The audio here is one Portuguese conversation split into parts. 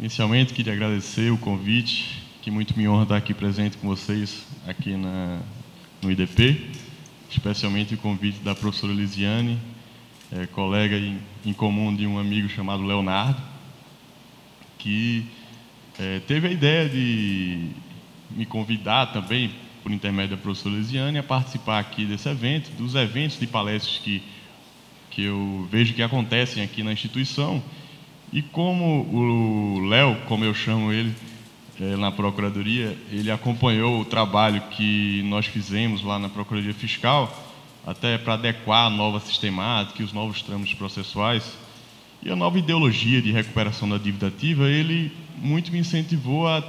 Inicialmente, queria agradecer o convite, que muito me honra estar aqui presente com vocês aqui no IDP, especialmente o convite da professora Lisiane, colega em comum de um amigo chamado Leonardo, que teve a ideia de me convidar também, por intermédio da professora Lisiane, a participar aqui desse evento, dos eventos de palestras que eu vejo que acontecem aqui na instituição. E como o Léo, como eu chamo ele, na Procuradoria, ele acompanhou o trabalho que nós fizemos lá na Procuradoria Fiscal, até para adequar a nova sistemática e os novos trâmites processuais, e a nova ideologia de recuperação da dívida ativa, ele muito me incentivou a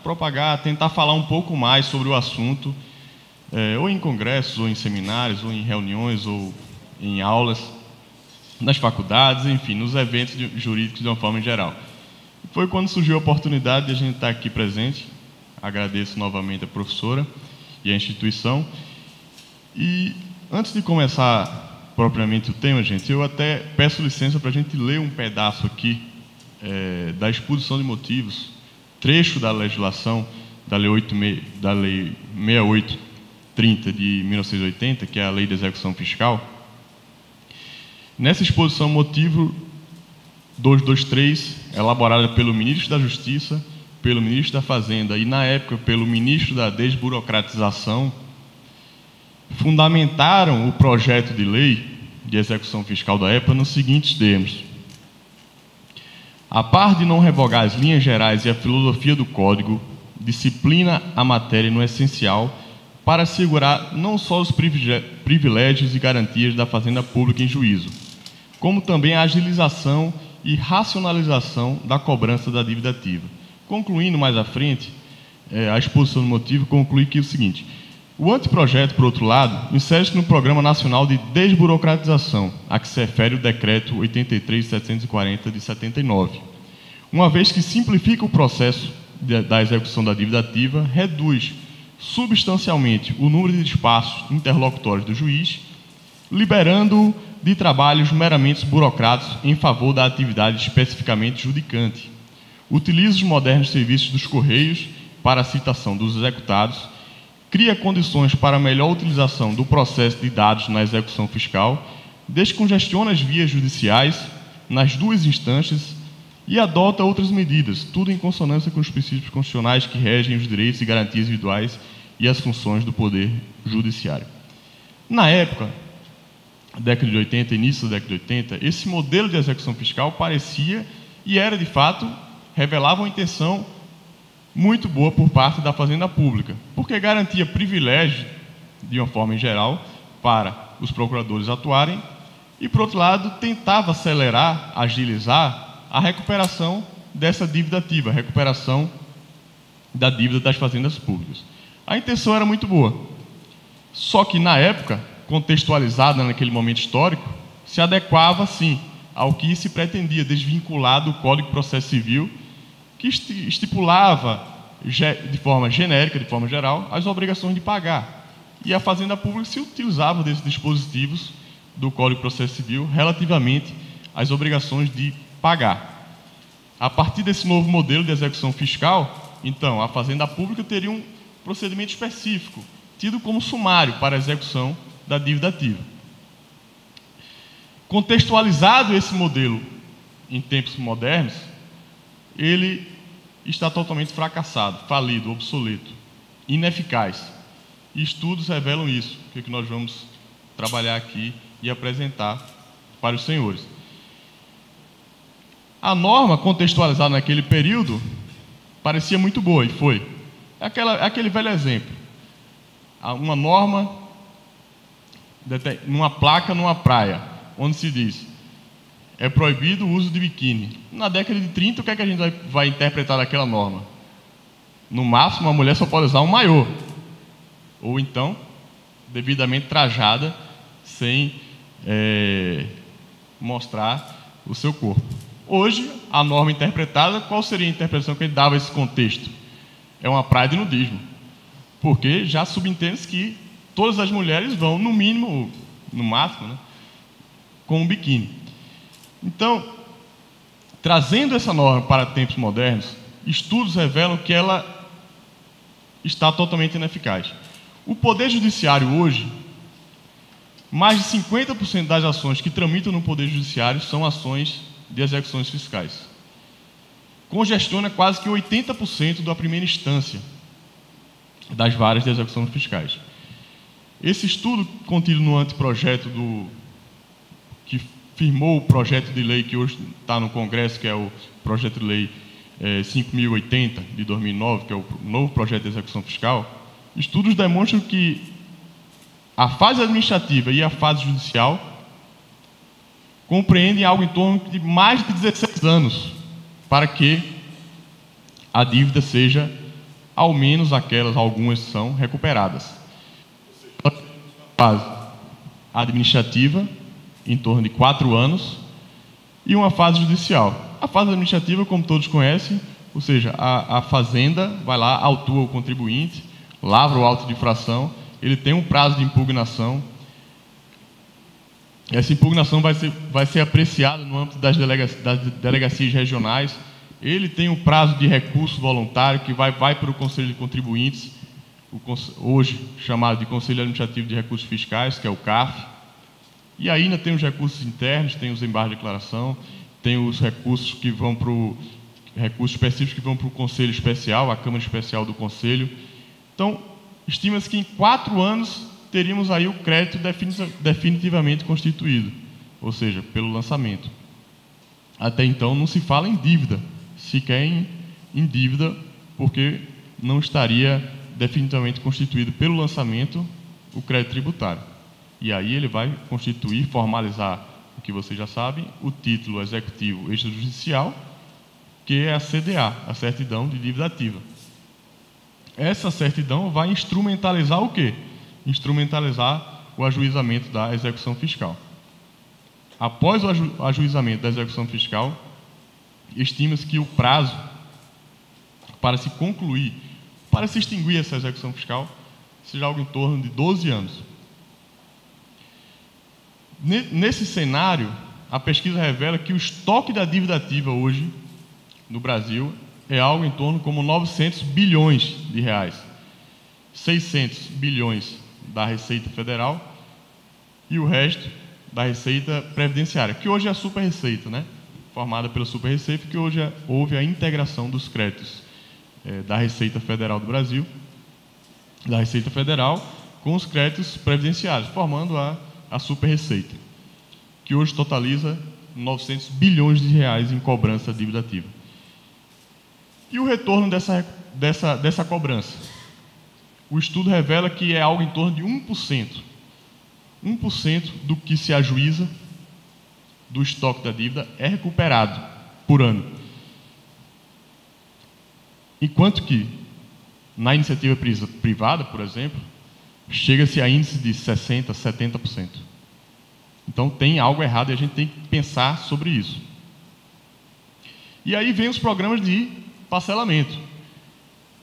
propagar, a tentar falar um pouco mais sobre o assunto, ou em congressos, ou em seminários, ou em reuniões, ou em aulas, nas faculdades, enfim, nos eventos jurídicos de uma forma geral. Foi quando surgiu a oportunidade de a gente estar aqui presente. Agradeço novamente a professora e a instituição. E antes de começar propriamente o tema, gente, eu até peço licença para a gente ler um pedaço aqui da exposição de motivos, trecho da legislação da Lei 6830 de 1980, que é a Lei de Execução Fiscal. Nessa exposição motivo 223, elaborada pelo Ministro da Justiça, pelo Ministro da Fazenda e, na época, pelo Ministro da Desburocratização, fundamentaram o projeto de lei de execução fiscal da época nos seguintes termos: a par de não revogar as linhas gerais e a filosofia do Código, disciplina a matéria no essencial para assegurar não só os privilégios e garantias da Fazenda Pública em juízo, como também a agilização e racionalização da cobrança da dívida ativa. Concluindo mais à frente, a exposição do motivo conclui que é o seguinte: o anteprojeto, por outro lado, insere-se no Programa Nacional de Desburocratização, a que se refere o Decreto 83.740 de 79, uma vez que simplifica o processo da execução da dívida ativa, reduz substancialmente o número de espaços interlocutórios do juiz, liberando-o de trabalhos meramente burocráticos em favor da atividade especificamente judicante. Utiliza os modernos serviços dos Correios para a citação dos executados, cria condições para a melhor utilização do processo de dados na execução fiscal, descongestiona as vias judiciais nas duas instâncias e adota outras medidas, tudo em consonância com os princípios constitucionais que regem os direitos e garantias individuais e as funções do Poder Judiciário. Na época, década de 80, início da década de 80, esse modelo de execução fiscal parecia e era, de fato, revelava uma intenção muito boa por parte da Fazenda Pública, porque garantia privilégios, de uma forma em geral, para os procuradores atuarem e, por outro lado, tentava acelerar, agilizar a recuperação dessa dívida ativa, a recuperação da dívida das fazendas públicas. A intenção era muito boa, só que, na época, contextualizada naquele momento histórico, se adequava, sim, ao que se pretendia desvincular do Código de Processo Civil, que estipulava, de forma genérica, de forma geral, as obrigações de pagar. E a Fazenda Pública se utilizava desses dispositivos do Código de Processo Civil relativamente às obrigações de pagar. A partir desse novo modelo de execução fiscal, então, a Fazenda Pública teria um procedimento específico, tido como sumário para a execução da dívida ativa. Contextualizado esse modelo em tempos modernos, ele está totalmente fracassado, falido, obsoleto, ineficaz. E estudos revelam isso, que nós vamos trabalhar aqui e apresentar para os senhores. A norma contextualizada naquele período parecia muito boa, e foi. Aquele velho exemplo. Uma norma numa placa numa praia, onde se diz: é proibido o uso de biquíni. Na década de 30, o que é que a gente vai interpretar daquela norma? No máximo, a mulher só pode usar um maiô, ou então, devidamente trajada, sem mostrar o seu corpo. Hoje, a norma interpretada, qual seria a interpretação que a gente dava a esse contexto? É uma praia de nudismo, porque já subentende-se que todas as mulheres vão, no mínimo, no máximo, né, com um biquíni. Então, Trazendo essa norma para tempos modernos, estudos revelam que ela está totalmente ineficaz. O Poder Judiciário hoje, mais de 50% das ações que tramitam no Poder Judiciário são ações de execuções fiscais. Congestiona quase que 80% da primeira instância das varas de execução fiscais. Esse estudo contido no anteprojeto que firmou o projeto de lei que hoje está no Congresso, que é o projeto de lei 5.080 de 2009, que é o novo projeto de execução fiscal, estudos demonstram que a fase administrativa e a fase judicial compreendem algo em torno de mais de 16 anos para que a dívida seja, ao menos algumas são recuperadas. A fase administrativa, em torno de 4 anos, e uma fase judicial. A fase administrativa, como todos conhecem, ou seja, a Fazenda vai lá, autua o contribuinte, lavra o auto de infração, ele tem um prazo de impugnação. Essa impugnação vai ser apreciada no âmbito das delegacias regionais. Ele tem um prazo de recurso voluntário que vai para o Conselho de Contribuintes, hoje chamado de Conselho Administrativo de Recursos Fiscais, que é o CARF. E ainda tem os recursos internos, tem os embargos de declaração, tem os recursos que vão para recursos específicos que vão para o Conselho Especial, a Câmara Especial do Conselho. Então, estima-se que em 4 anos teríamos aí o crédito definitivamente constituído, ou seja, pelo lançamento. Até então não se fala em dívida, sequer em dívida, porque não estaria definitivamente constituído pelo lançamento o crédito tributário. E aí ele vai constituir, formalizar o que vocês já sabem, o título executivo extrajudicial, que é a CDA, a certidão de dívida ativa. Essa certidão vai instrumentalizar o quê? Instrumentalizar o ajuizamento da execução fiscal. Após o ajuizamento da execução fiscal, estima-se que o prazo para se concluir, para se extinguir essa execução fiscal, seja algo em torno de 12 anos. Nesse cenário, a pesquisa revela que o estoque da dívida ativa hoje, no Brasil, é algo em torno como 900 bilhões de reais. 600 bilhões da Receita Federal e o resto da Receita Previdenciária, que hoje é a Super-Receita, né? Formada pela Super-Receita, que hoje houve a integração dos créditos da Receita Federal do Brasil, da Receita Federal, com os créditos previdenciários, formando a Super-Receita, que hoje totaliza 900 bilhões de reais em cobrança de dívida ativa. E o retorno dessa cobrança? O estudo revela que é algo em torno de 1%. 1% do que se ajuiza do estoque da dívida é recuperado por ano. Enquanto que, na iniciativa privada, por exemplo, chega-se a índice de 60%, 70%. Então tem algo errado e a gente tem que pensar sobre isso. E aí vem os programas de parcelamento.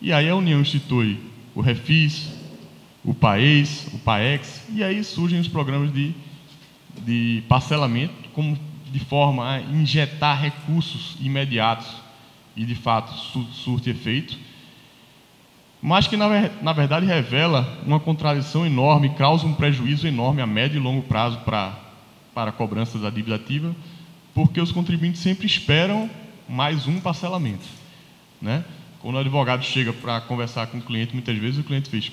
E aí a União institui o Refis, o PAES, o PAEX, e aí surgem os programas de parcelamento, como de forma a injetar recursos imediatos e, de fato, surte efeito, mas que, na verdade, revela uma contradição enorme, causa um prejuízo enorme a médio e longo prazo para a cobrança da dívida ativa, porque os contribuintes sempre esperam mais um parcelamento, né? Quando o advogado chega para conversar com o cliente, muitas vezes o cliente diz,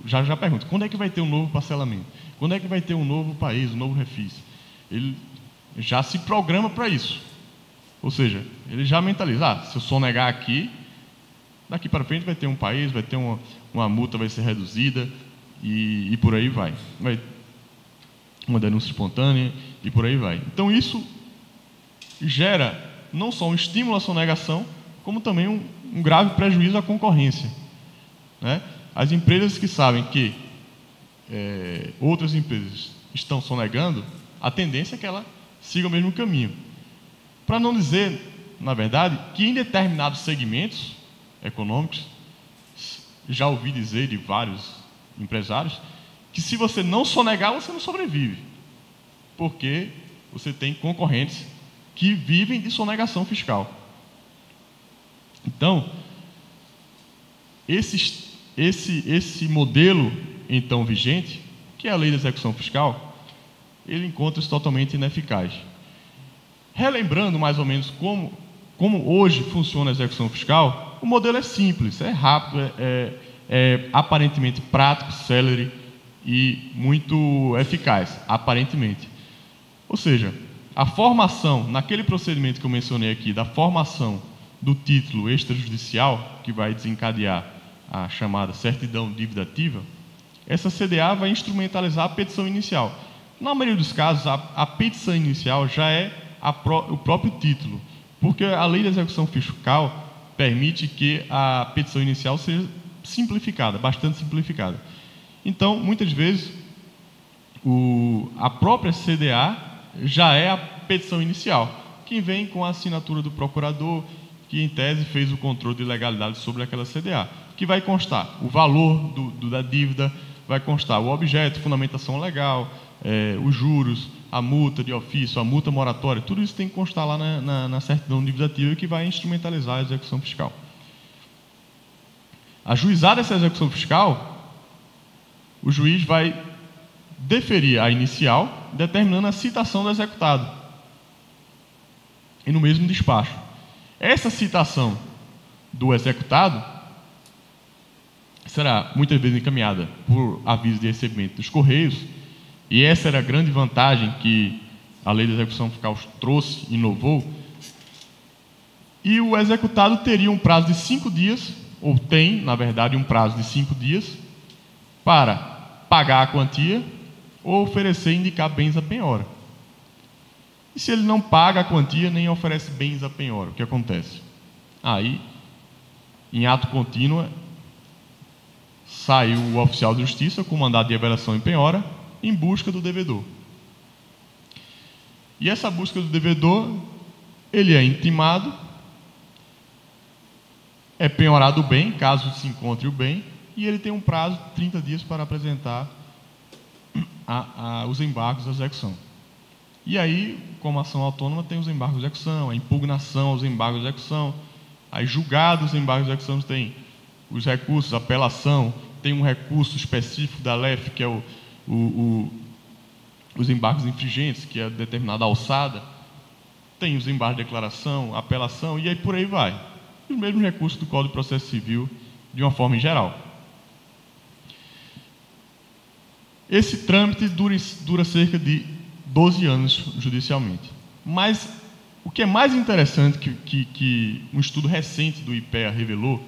já pergunta, quando é que vai ter um novo parcelamento? Quando é que vai ter um novo PAES, um novo Refis? Ele já se programa para isso. Ou seja, ele já mentaliza, se eu sonegar aqui, daqui para frente vai ter um PAES, vai ter uma multa, vai ser reduzida, e por aí vai. Vai uma denúncia espontânea, e por aí vai. Então isso gera não só um estímulo à sonegação, como também um grave prejuízo à concorrência, né? As empresas que sabem que outras empresas estão sonegando, a tendência é que ela siga o mesmo caminho. Para não dizer, na verdade, que em determinados segmentos econômicos, já ouvi dizer de vários empresários, que se você não sonegar, você não sobrevive, porque você tem concorrentes que vivem de sonegação fiscal. Então, esse modelo, então, vigente, que é a lei da execução fiscal, ele encontra-se totalmente ineficaz. Relembrando mais ou menos como hoje funciona a execução fiscal, o modelo é simples, é rápido, é aparentemente prático, célere e muito eficaz, aparentemente. Ou seja, a formação, naquele procedimento que eu mencionei aqui, da formação do título extrajudicial, que vai desencadear a chamada certidão dívida ativa, essa CDA vai instrumentalizar a petição inicial. Na maioria dos casos, a petição inicial já é o próprio título, porque a lei da execução fiscal permite que a petição inicial seja simplificada, bastante simplificada. Então, muitas vezes, a própria CDA já é a petição inicial, que vem com a assinatura do procurador, que em tese fez o controle de legalidade sobre aquela CDA, que vai constar o valor da dívida, vai constar o objeto, fundamentação legal, os juros, a multa de ofício, a multa moratória, tudo isso tem que constar lá na certidão dívida ativa, que vai instrumentalizar a execução fiscal. Ajuizada essa execução fiscal, o juiz vai deferir a inicial, determinando a citação do executado, e no mesmo despacho. Essa citação do executado será muitas vezes encaminhada por aviso de recebimento dos Correios, e essa era a grande vantagem que a lei da execução fiscal trouxe, inovou, e o executado teria um prazo de 5 dias, ou tem, na verdade, um prazo de 5 dias, para pagar a quantia ou oferecer e indicar bens à penhora. E se ele não paga a quantia, nem oferece bens à penhora, o que acontece? Aí, em ato contínuo, sai o oficial de justiça com mandado de revelação em penhora em busca do devedor. E essa busca do devedor, ele é intimado, é penhorado o bem, caso se encontre o bem, e ele tem um prazo de 30 dias para apresentar os embargos da execução. E aí, como ação autônoma, tem os embargos de execução, a impugnação aos embargos de execução, aí julgados os embargos de execução tem os recursos, a apelação, tem um recurso específico da LEF, que é os embargos infringentes, que é determinada alçada, tem os embargos de declaração, apelação, e aí por aí vai. Os mesmos recursos do Código de Processo Civil, de uma forma em geral. Esse trâmite dura cerca de 12 anos judicialmente. Mas o que é mais interessante que um estudo recente do IPEA revelou,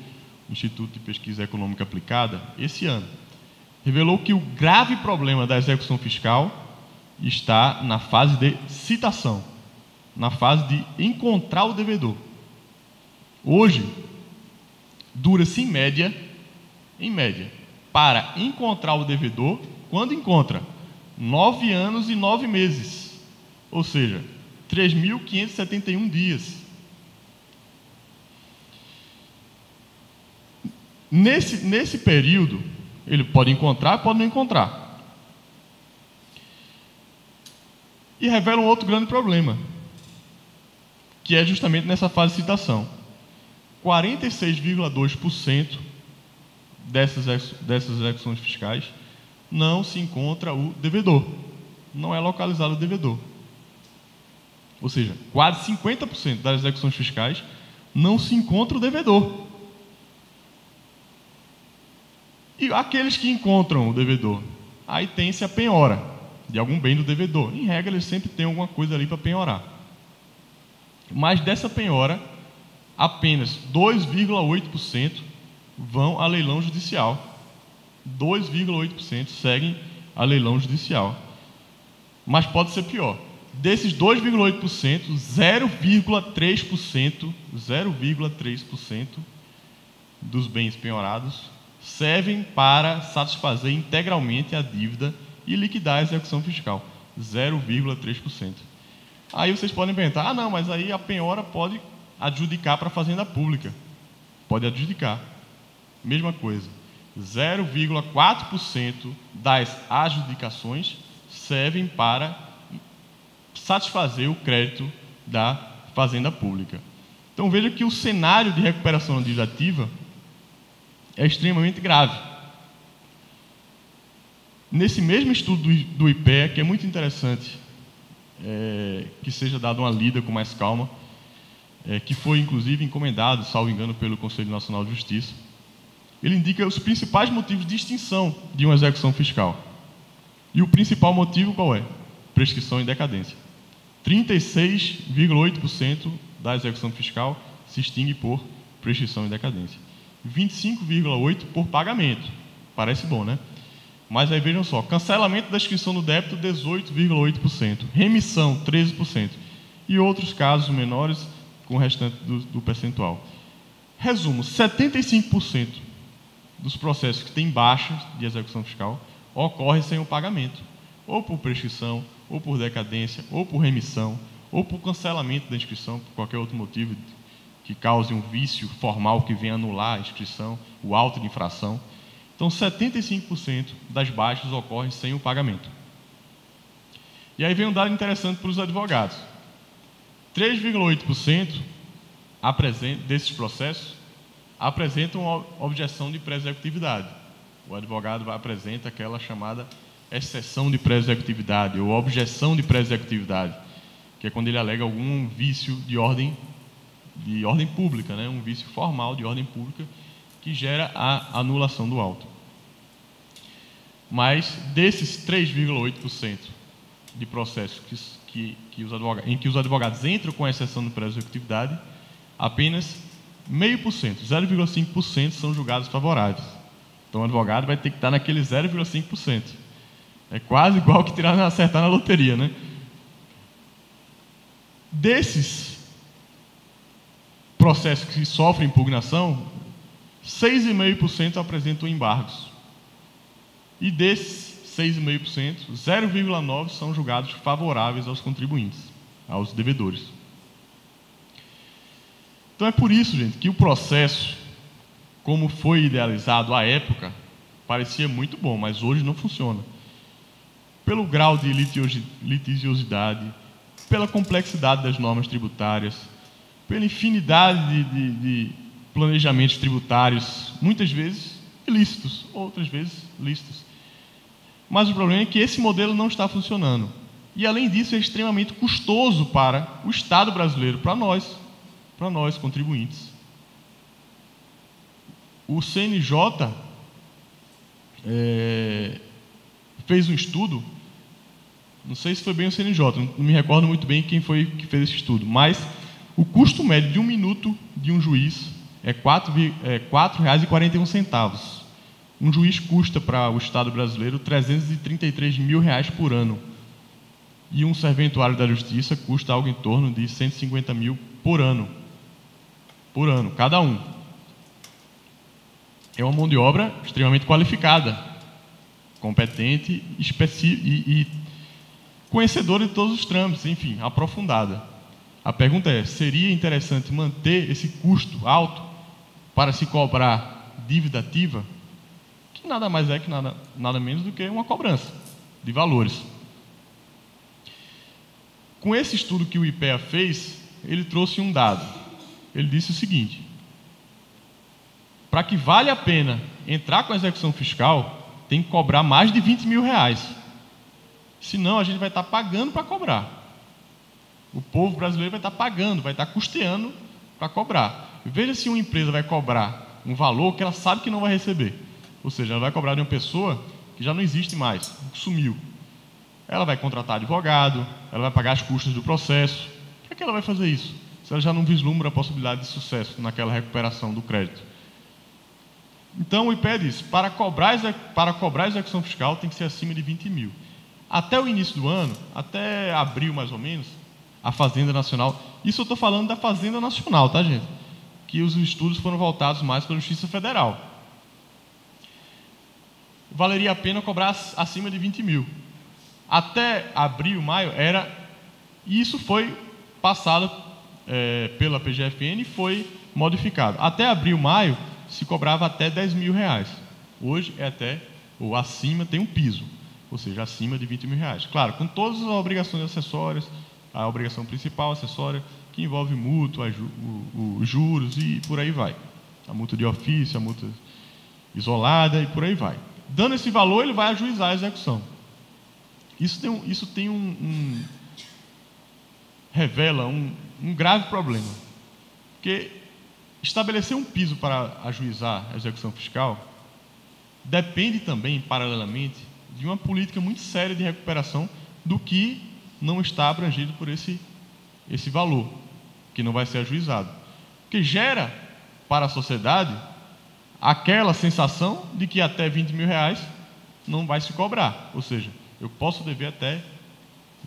Instituto de Pesquisa Econômica Aplicada, esse ano, revelou que o grave problema da execução fiscal está na fase de citação, na fase de encontrar o devedor. Hoje, dura-se em média, para encontrar o devedor, quando encontra, 9 anos e 9 meses, ou seja, 3.571 dias. Nesse período, ele pode encontrar, pode não encontrar. E revela um outro grande problema, que é justamente nessa fase de citação. 46,2% dessas execuções fiscais não se encontra o devedor, não é localizado o devedor. Ou seja, quase 50% das execuções fiscais não se encontra o devedor. E aqueles que encontram o devedor, aí tem-se a penhora de algum bem do devedor. Em regra, eles sempre têm alguma coisa ali para penhorar. Mas dessa penhora, apenas 2,8% vão a leilão judicial. 2,8% seguem a leilão judicial. Mas pode ser pior. Desses 2,8%, 0,3% dos bens penhorados servem para satisfazer integralmente a dívida e liquidar a execução fiscal. 0,3%. Aí vocês podem perguntar, não, mas aí a penhora pode adjudicar para a fazenda pública. Pode adjudicar. Mesma coisa. 0,4% das adjudicações servem para satisfazer o crédito da fazenda pública. Então veja que o cenário de recuperação da dívida ativa é extremamente grave. Nesse mesmo estudo do IPEA, que é muito interessante que seja dado uma lida com mais calma, que foi inclusive encomendado, salvo engano, pelo Conselho Nacional de Justiça, ele indica os principais motivos de extinção de uma execução fiscal. E o principal motivo qual é? Prescrição e decadência. 36,8% da execução fiscal se extingue por prescrição e decadência. 25,8% por pagamento. Parece bom, né? Mas aí vejam só, cancelamento da inscrição do débito, 18,8%. Remissão, 13%. E outros casos menores com o restante do percentual. Resumo, 75% dos processos que têm baixas de execução fiscal ocorre sem o pagamento, ou por prescrição, ou por decadência, ou por remissão, ou por cancelamento da inscrição, por qualquer outro motivo que cause um vício formal que venha anular a inscrição, o auto de infração. Então, 75% das baixas ocorrem sem o pagamento. E aí vem um dado interessante para os advogados. 3,8% desses processos apresentam objeção de pré-executividade. O advogado apresenta aquela chamada exceção de pré-executividade ou objeção de pré-executividade, que é quando ele alega algum vício de ordem pública, né? Um vício formal de ordem pública que gera a anulação do auto. Mas desses 3,8% de processos em que os advogados entram com a exceção de pré-executividade, apenas 0,5%, 0,5% são julgados favoráveis. Então o advogado vai ter que estar naquele 0,5%. É quase igual que acertar na loteria, né? Desses processos que sofrem impugnação, 6,5% apresentam embargos. E desses 6,5%, 0,9% são julgados favoráveis aos contribuintes, aos devedores. Então é por isso, gente, que o processo, como foi idealizado à época, parecia muito bom, mas hoje não funciona. Pelo grau de litigiosidade, pela complexidade das normas tributárias, pela infinidade de planejamentos tributários, muitas vezes ilícitos, outras vezes lícitos. Mas o problema é que esse modelo não está funcionando. E, além disso, é extremamente custoso para o Estado brasileiro, para nós contribuintes. O CNJ fez um estudo, não sei se foi bem o CNJ, não me recordo muito bem quem foi que fez esse estudo, mas o custo médio de 1 minuto de um juiz é R$ 4,41. Um juiz custa para o Estado brasileiro R$ 333 mil por ano. E um serventuário da Justiça custa algo em torno de R$ 150 mil por ano. Por ano, cada um. É uma mão de obra extremamente qualificada, competente e conhecedora de todos os trâmites, enfim, aprofundada. A pergunta é, seria interessante manter esse custo alto para se cobrar dívida ativa, que nada mais é que nada menos do que uma cobrança de valores. Com esse estudo que o IPEA fez, ele trouxe um dado. Ele disse o seguinte: para que valha a pena entrar com a execução fiscal, tem que cobrar mais de 20 mil reais. Senão a gente vai estar pagando para cobrar. O povo brasileiro vai estar pagando, vai estar custeando para cobrar. Veja se uma empresa vai cobrar um valor que ela sabe que não vai receber. Ou seja, ela vai cobrar de uma pessoa que já não existe mais, sumiu. Ela vai contratar advogado, ela vai pagar as custas do processo. Para que ela vai fazer isso? Se ela já não vislumbra a possibilidade de sucesso naquela recuperação do crédito. Então o IPEA diz, para cobrar a execução fiscal tem que ser acima de 20 mil. Até o início do ano, até abril mais ou menos, a Fazenda Nacional, isso eu estou falando da Fazenda Nacional, tá, gente? Que os estudos foram voltados mais para a Justiça Federal. Valeria a pena cobrar acima de 20 mil. Até abril, maio, e isso foi passado pela PGFN e foi modificado. Até abril, maio, se cobrava até 10 mil reais. Hoje é até, ou acima, tem um piso, ou seja, acima de 20 mil reais. Claro, com todas as obrigações acessórias, a obrigação principal, acessória, que envolve mútuo, os juros e por aí vai. A multa de ofício, a multa isolada e por aí vai. Dando esse valor, ele vai ajuizar a execução. Isso revela um grave problema. Porque estabelecer um piso para ajuizar a execução fiscal depende também, paralelamente, de uma política muito séria de recuperação do que não está abrangido por esse valor, que não vai ser ajuizado. Porque gera para a sociedade aquela sensação de que até R$20.000 não vai se cobrar. Ou seja, eu posso dever até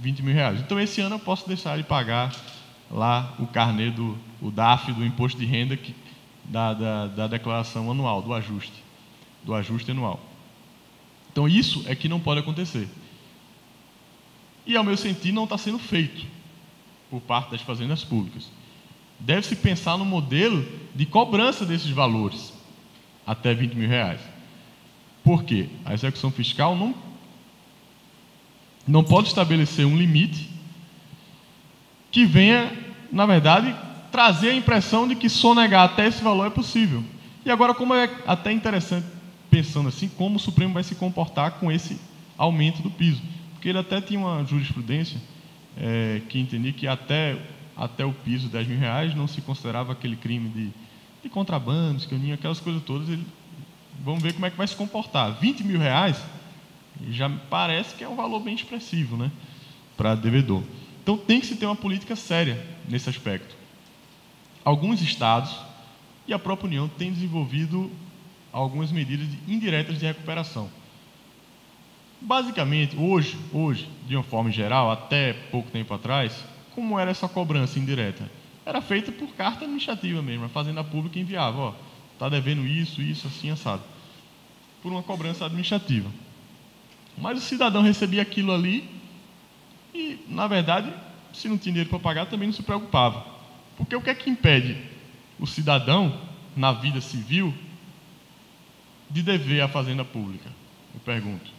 R$20.000. Então, esse ano eu posso deixar de pagar lá o carnê do DAF, do Imposto de Renda, da declaração anual, do ajuste anual. Então, isso é que não pode acontecer. E, ao meu sentir, não está sendo feito por parte das fazendas públicas. Deve-se pensar no modelo de cobrança desses valores até R$20.000. Por quê? A execução fiscal não pode estabelecer um limite que venha, na verdade, trazer a impressão de que sonegar até esse valor é possível. E agora, como é até interessante, pensando assim, como o Supremo vai se comportar com esse aumento do piso. Porque ele até tinha uma jurisprudência que entendia que até o piso de R$10.000 não se considerava aquele crime de contrabando, escaninho, aquelas coisas todas. Vamos ver como é que vai se comportar. R$20.000 já me parece que é um valor bem expressivo, né, para devedor. Então tem que se ter uma política séria nesse aspecto. Alguns estados e a própria União têm desenvolvido algumas medidas indiretas de recuperação. Basicamente, hoje, de uma forma geral, até pouco tempo atrás, como era essa cobrança indireta? Era feita por carta administrativa mesmo, a Fazenda Pública enviava, está devendo isso, assim, assado, por uma cobrança administrativa. Mas o cidadão recebia aquilo ali e, na verdade, se não tinha dinheiro para pagar, também não se preocupava. Porque o que é que impede o cidadão, na vida civil, de dever à Fazenda Pública? Eu pergunto.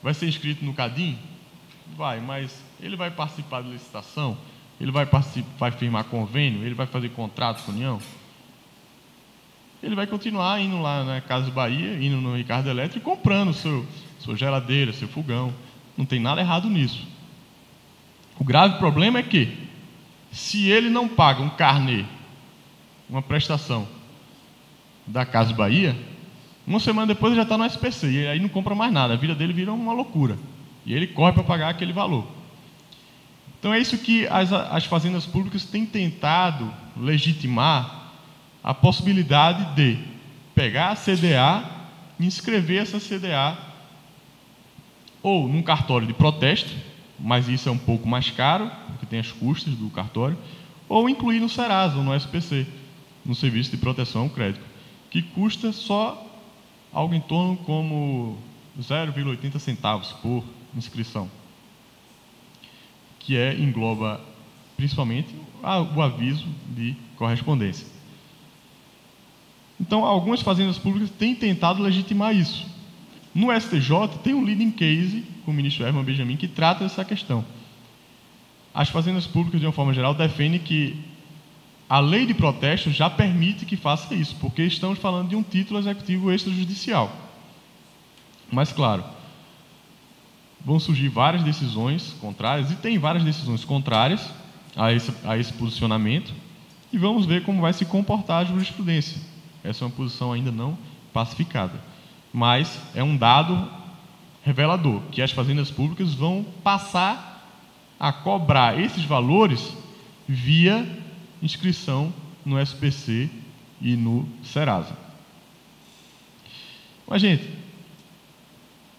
Vai ser inscrito no CADIM? Vai, mas ele vai participar de licitação? Ele vai firmar convênio? Ele vai fazer contrato com a União? Ele vai continuar indo lá na Casa Bahia, indo no Ricardo Elétrico e comprando sua geladeira, seu fogão. Não tem nada errado nisso. O grave problema é que, se ele não paga um carnê, uma prestação da Casa Bahia, uma semana depois ele já está no SPC, e aí não compra mais nada, a vida dele vira uma loucura. E ele corre para pagar aquele valor. Então é isso que as fazendas públicas têm tentado legitimar, a possibilidade de pegar a CDA e inscrever essa CDA ou num cartório de protesto, mas isso é um pouco mais caro, porque tem as custas do cartório, ou incluir no Serasa ou no SPC, no Serviço de Proteção ao Crédito, que custa só algo em torno como 0,80 centavos por inscrição, que engloba principalmente o aviso de correspondência. Então, algumas fazendas públicas têm tentado legitimar isso. No STJ, tem um leading case com o ministro Herman Benjamin que trata dessa questão. As fazendas públicas, de uma forma geral, defendem que a lei de protesto já permite que faça isso, porque estamos falando de um título executivo extrajudicial. Mas, claro, vão surgir várias decisões contrárias, e tem várias decisões contrárias a esse posicionamento, e vamos ver como vai se comportar a jurisprudência. Essa é uma posição ainda não pacificada, mas é um dado revelador, que as fazendas públicas vão passar a cobrar esses valores via inscrição no SPC e no Serasa. Mas, gente,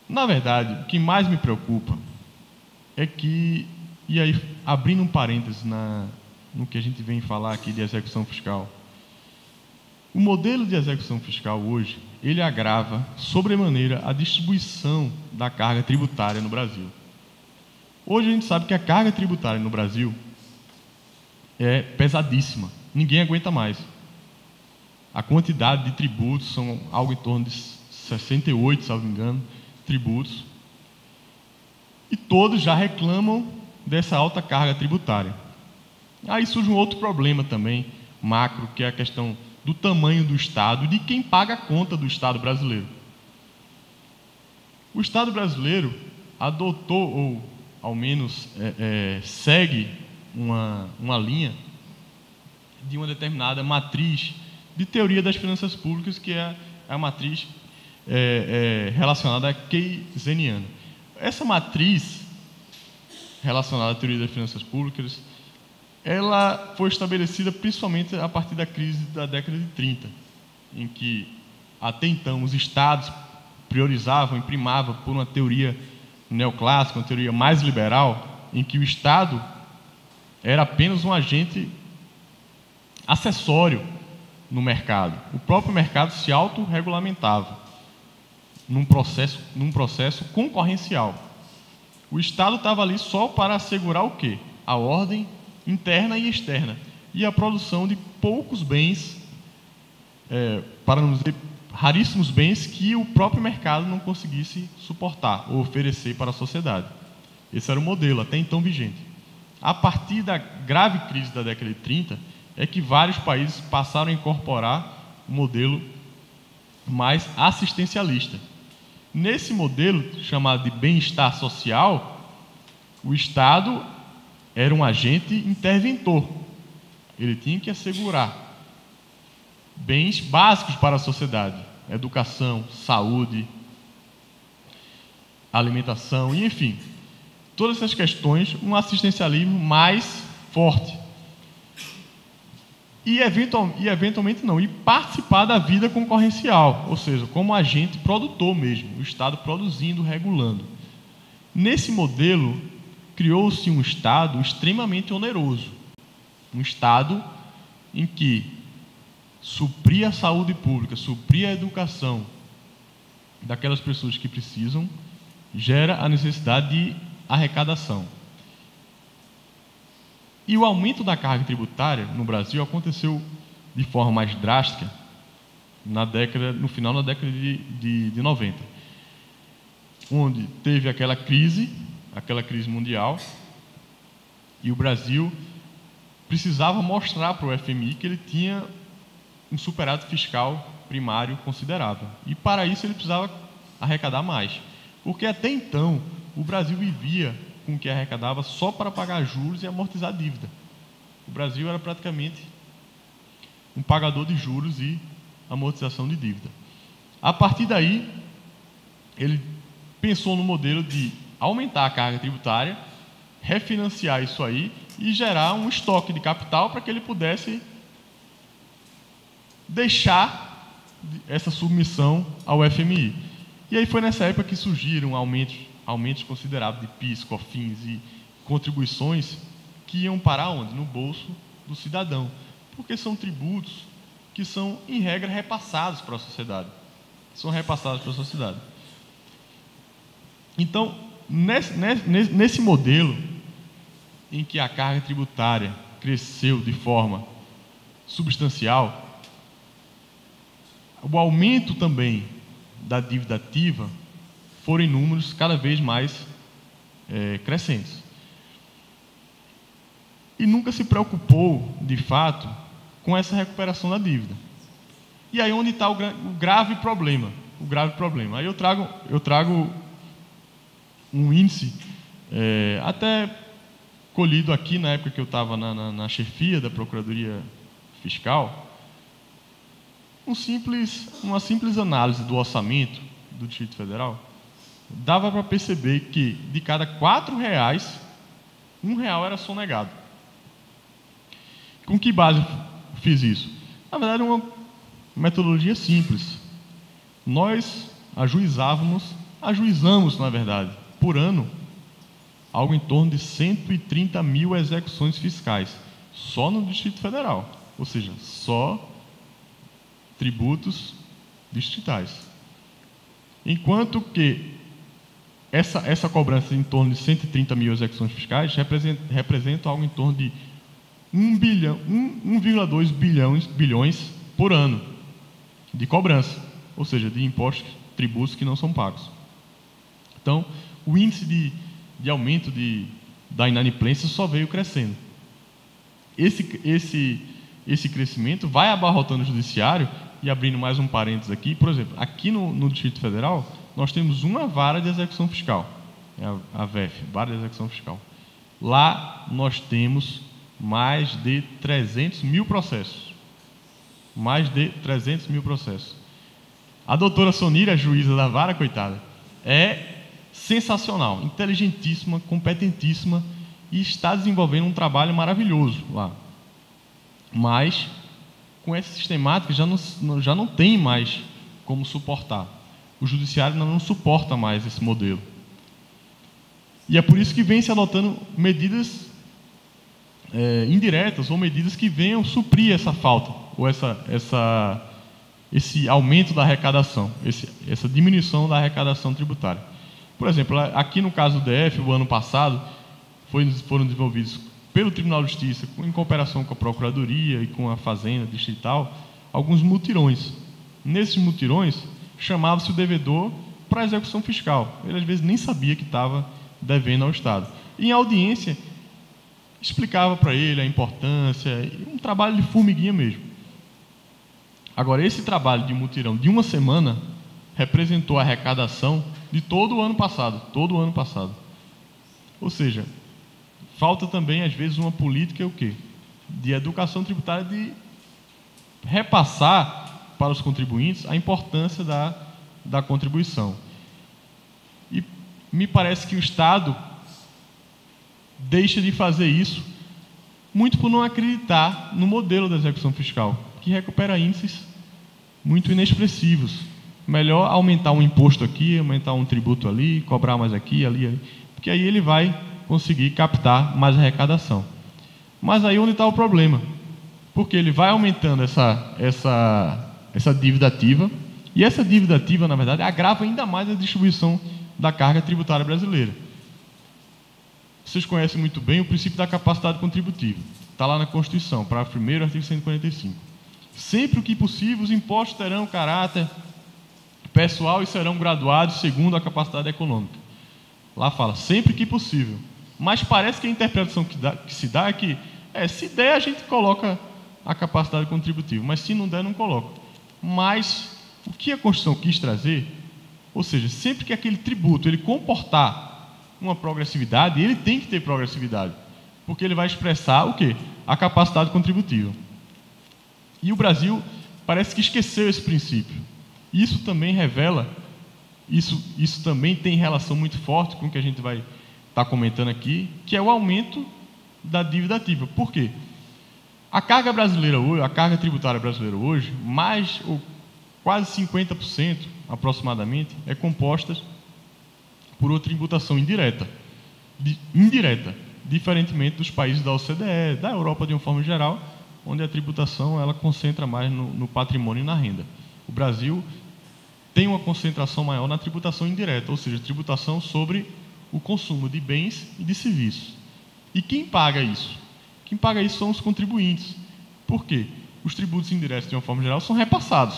na verdade, o que mais me preocupa é que, e aí abrindo um parênteses no que a gente vem falar aqui de execução fiscal, o modelo de execução fiscal hoje, ele agrava sobremaneira a distribuição da carga tributária no Brasil. Hoje a gente sabe que a carga tributária no Brasil é pesadíssima, ninguém aguenta mais. A quantidade de tributos são algo em torno de 68, se não me engano, tributos. E todos já reclamam dessa alta carga tributária. Aí surge um outro problema também, macro, que é a questão do tamanho do Estado e de quem paga a conta do Estado brasileiro. O Estado brasileiro adotou, ou ao menos segue uma linha de uma determinada matriz de teoria das finanças públicas, que é a matriz relacionada a keynesiana. Essa matriz relacionada à teoria das finanças públicas, ela foi estabelecida principalmente a partir da crise da década de 30, em que até então os estados priorizavam e primavam por uma teoria neoclássica, uma teoria mais liberal, em que o Estado era apenas um agente acessório no mercado. O próprio mercado se autorregulamentava num processo concorrencial. O Estado estava ali só para assegurar o quê? A ordem interna e externa e a produção de poucos bens, para não dizer raríssimos bens, que o próprio mercado não conseguisse suportar ou oferecer para a sociedade. Esse era o modelo até então vigente. A partir da grave crise da década de 30, é que vários países passaram a incorporar um modelo mais assistencialista. Nesse modelo, chamado de bem-estar social, o Estado era um agente interventor. Ele tinha que assegurar bens básicos para a sociedade: educação, saúde, alimentação, e enfim, todas essas questões, um assistencialismo mais forte. E eventualmente não, e participar da vida concorrencial, ou seja, como agente produtor mesmo, o Estado produzindo, regulando. Nesse modelo, criou-se um Estado extremamente oneroso, um Estado em que suprir a saúde pública, suprir a educação daquelas pessoas que precisam, gera a necessidade de arrecadação. E o aumento da carga tributária no Brasil aconteceu de forma mais drástica no final da década de 90, onde teve aquela crise mundial, e o Brasil precisava mostrar para o FMI que ele tinha um superávit fiscal primário considerável. E para isso ele precisava arrecadar mais, porque até então o Brasil vivia com o que arrecadava só para pagar juros e amortizar a dívida. O Brasil era praticamente um pagador de juros e amortização de dívida. A partir daí, ele pensou no modelo de aumentar a carga tributária, refinanciar isso aí e gerar um estoque de capital para que ele pudesse deixar essa submissão ao FMI. E aí foi nessa época que surgiram aumentos consideráveis de PIS, COFINS e contribuições que iam parar onde? No bolso do cidadão, porque são tributos que são, em regra, repassados para a sociedade. Então, nesse modelo em que a carga tributária cresceu de forma substancial, o aumento também da dívida ativa foram em números cada vez mais crescentes. E nunca se preocupou, de fato, com essa recuperação da dívida. E aí onde está o grave problema. Aí eu trago um índice, até colhido aqui na época que eu estava na chefia da Procuradoria Fiscal, uma simples análise do orçamento do Distrito Federal dava para perceber que de cada R$4, R$1 era sonegado. Com que base fiz isso? Na verdade, uma metodologia simples. Nós ajuizamos, na verdade, por ano, algo em torno de 130 mil execuções fiscais, só no Distrito Federal, ou seja, só tributos distritais. Enquanto que essa cobrança em torno de 130 mil execuções fiscais representa algo em torno de 1,2 bilhões por ano de cobrança, ou seja, de impostos, tributos que não são pagos. Então, o índice de aumento de da inadimplência só veio crescendo. Esse crescimento vai abarrotando o judiciário. E abrindo mais um parênteses aqui, por exemplo, aqui no Distrito Federal, nós temos uma vara de execução fiscal, a VEF, Vara de Execução Fiscal. Lá nós temos mais de 300 mil processos. Mais de 300 mil processos. A doutora Sonira, juíza da vara, coitada, é sensacional, inteligentíssima, competentíssima e está desenvolvendo um trabalho maravilhoso lá. Mas, com essa sistemática, já não tem mais como suportar. O judiciário não suporta mais esse modelo. E é por isso que vem se adotando medidas indiretas ou medidas que venham suprir essa falta, ou esse aumento da arrecadação, essa diminuição da arrecadação tributária. Por exemplo, aqui no caso do DF, o ano passado, foram desenvolvidos pelo Tribunal de Justiça, em cooperação com a Procuradoria e com a Fazenda Distrital, alguns mutirões. Nesses mutirões, chamava-se o devedor para a execução fiscal. Ele, às vezes, nem sabia que estava devendo ao Estado. E, em audiência, explicava para ele a importância, um trabalho de formiguinha mesmo. Agora, esse trabalho de mutirão de uma semana representou a arrecadação de todo o ano passado. Ou seja, falta também, às vezes, uma política de educação tributária, de repassar para os contribuintes a importância da contribuição. E me parece que o Estado deixa de fazer isso, muito por não acreditar no modelo da execução fiscal, que recupera índices muito inexpressivos. Melhor aumentar um imposto aqui, aumentar um tributo ali, cobrar mais aqui, ali, porque aí ele vai conseguir captar mais arrecadação. Mas aí onde está o problema? Porque ele vai aumentando essa dívida ativa, e essa dívida ativa, na verdade, agrava ainda mais a distribuição da carga tributária brasileira. Vocês conhecem muito bem o princípio da capacidade contributiva. Está lá na Constituição, parágrafo 1º, artigo 145. Sempre que possível, os impostos terão caráter pessoal e serão graduados segundo a capacidade econômica. Lá fala, sempre que possível. Mas parece que a interpretação que se dá é que, se der, a gente coloca a capacidade contributiva, mas se não der, não coloca. Mas o que a Constituição quis trazer, ou seja, sempre que aquele tributo ele comportar uma progressividade, ele tem que ter progressividade, porque ele vai expressar o quê? A capacidade contributiva. E o Brasil parece que esqueceu esse princípio. Isso também revela, isso também tem relação muito forte com o que a gente vai estar comentando aqui, que é o aumento da dívida ativa. Por quê? A carga brasileira hoje, a carga tributária brasileira hoje, mais ou quase 50% aproximadamente, é composta por uma tributação indireta, diferentemente dos países da OCDE, da Europa de uma forma geral, onde a tributação ela concentra mais no patrimônio e na renda. O Brasil tem uma concentração maior na tributação indireta, ou seja, tributação sobre o consumo de bens e de serviços. E quem paga isso? Quem paga isso são os contribuintes. Por quê? Os tributos indiretos, de uma forma geral, são repassados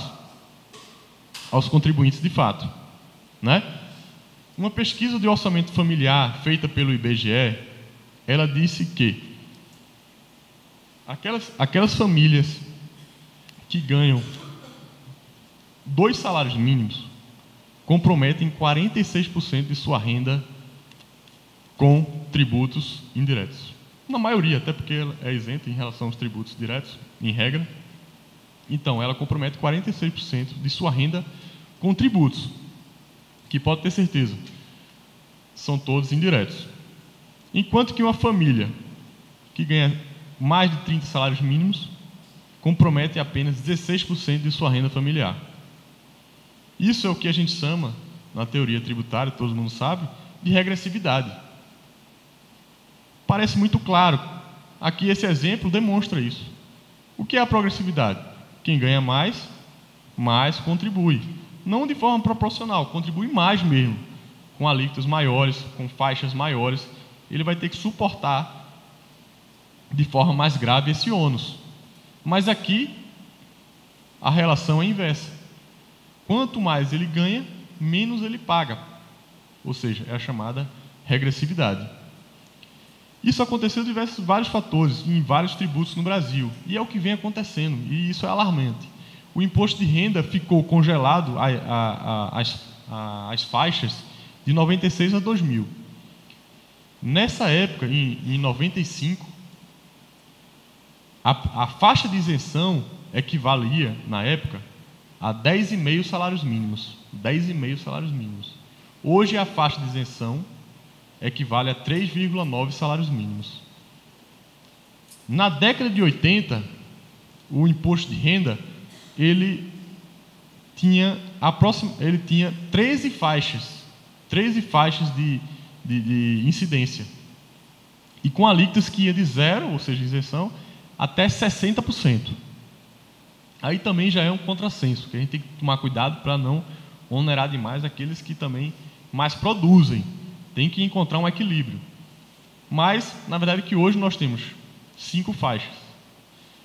aos contribuintes de fato, né? Uma pesquisa de orçamento familiar feita pelo IBGE, ela disse que aquelas famílias que ganham 2 salários mínimos comprometem 46% de sua renda com tributos indiretos. Na maioria, até porque ela é isenta em relação aos tributos diretos, em regra. Então, ela compromete 46% de sua renda com tributos, que pode ter certeza, são todos indiretos. Enquanto que uma família que ganha mais de 30 salários mínimos compromete apenas 16% de sua renda familiar. Isso é o que a gente chama, na teoria tributária, todo mundo sabe, de regressividade. Parece muito claro. Aqui esse exemplo demonstra isso. O que é a progressividade? Quem ganha mais contribui. Não de forma proporcional, contribui mais mesmo. Com alíquotas maiores, com faixas maiores, ele vai ter que suportar de forma mais grave esse ônus. Mas aqui, a relação é inversa. Quanto mais ele ganha, menos ele paga. Ou seja, é a chamada regressividade. Isso aconteceu de vários fatores, em vários tributos no Brasil, e é o que vem acontecendo, e isso é alarmante. O imposto de renda ficou congelado às faixas de 96 a 2000. Nessa época, em 95, a faixa de isenção equivalia, na época, a 10,5 salários mínimos. 10,5 salários mínimos. Hoje, a faixa de isenção equivale a 3,9 salários mínimos. Na década de 80, o imposto de renda ele tinha 13 faixas de incidência. E com alíquotas que ia de zero, ou seja, isenção, até 60%. Aí também já é um contrassenso, porque a gente tem que tomar cuidado para não onerar demais aqueles que também mais produzem. Tem que encontrar um equilíbrio. Mas, na verdade, que hoje nós temos 5 faixas.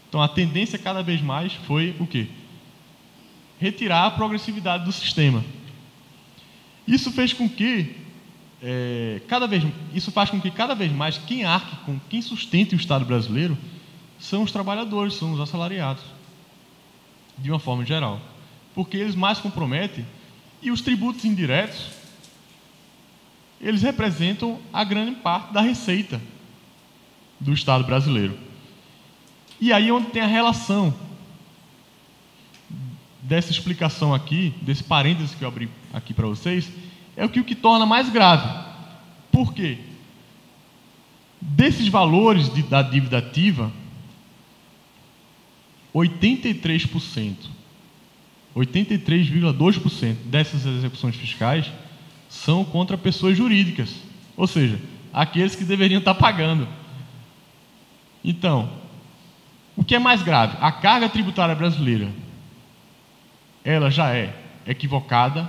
Então, a tendência cada vez mais foi o quê? Retirar a progressividade do sistema. Isso fez com que, isso faz com que cada vez mais quem sustente o Estado brasileiro são os trabalhadores, são os assalariados, de uma forma geral. Porque eles mais comprometem, e os tributos indiretos, eles representam a grande parte da receita do Estado brasileiro. E aí onde tem a relação dessa explicação aqui, desse parênteses que eu abri aqui para vocês, é o que torna mais grave. Por quê? Desses valores da dívida ativa, 83,2% dessas execuções fiscais são contra pessoas jurídicas, ou seja, aqueles que deveriam estar pagando. Então, o que é mais grave? A carga tributária brasileira, ela já é equivocada,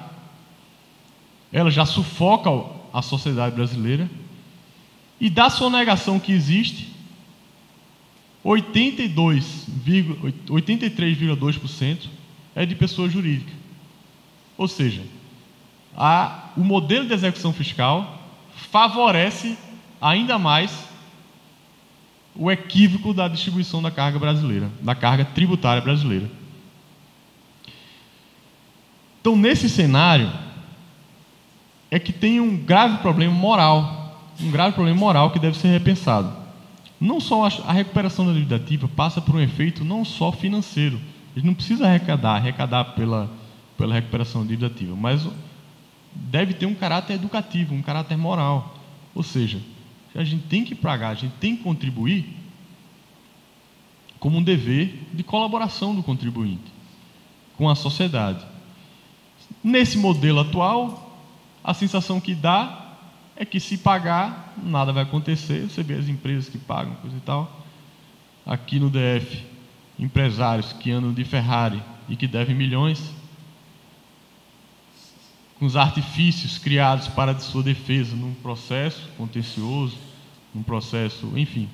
ela já sufoca a sociedade brasileira, e da sonegação que existe, 83,2% é de pessoa jurídica. Ou seja, o modelo de execução fiscal favorece ainda mais o equívoco da distribuição da carga brasileira, da carga tributária brasileira. Então, nesse cenário, é que tem um grave problema moral que deve ser repensado. Não só a recuperação da dívida ativa passa por um efeito não só financeiro. A gente não precisa arrecadar pela recuperação da dívida ativa, mas deve ter um caráter educativo, um caráter moral. Ou seja, a gente tem que pagar, a gente tem que contribuir como um dever de colaboração do contribuinte com a sociedade. Nesse modelo atual, a sensação que dá é que se pagar, nada vai acontecer. Você vê as empresas que pagam, coisa e tal. Aqui no DF, empresários que andam de Ferrari e que devem milhões, com os artifícios criados para de sua defesa num processo contencioso, num processo, enfim.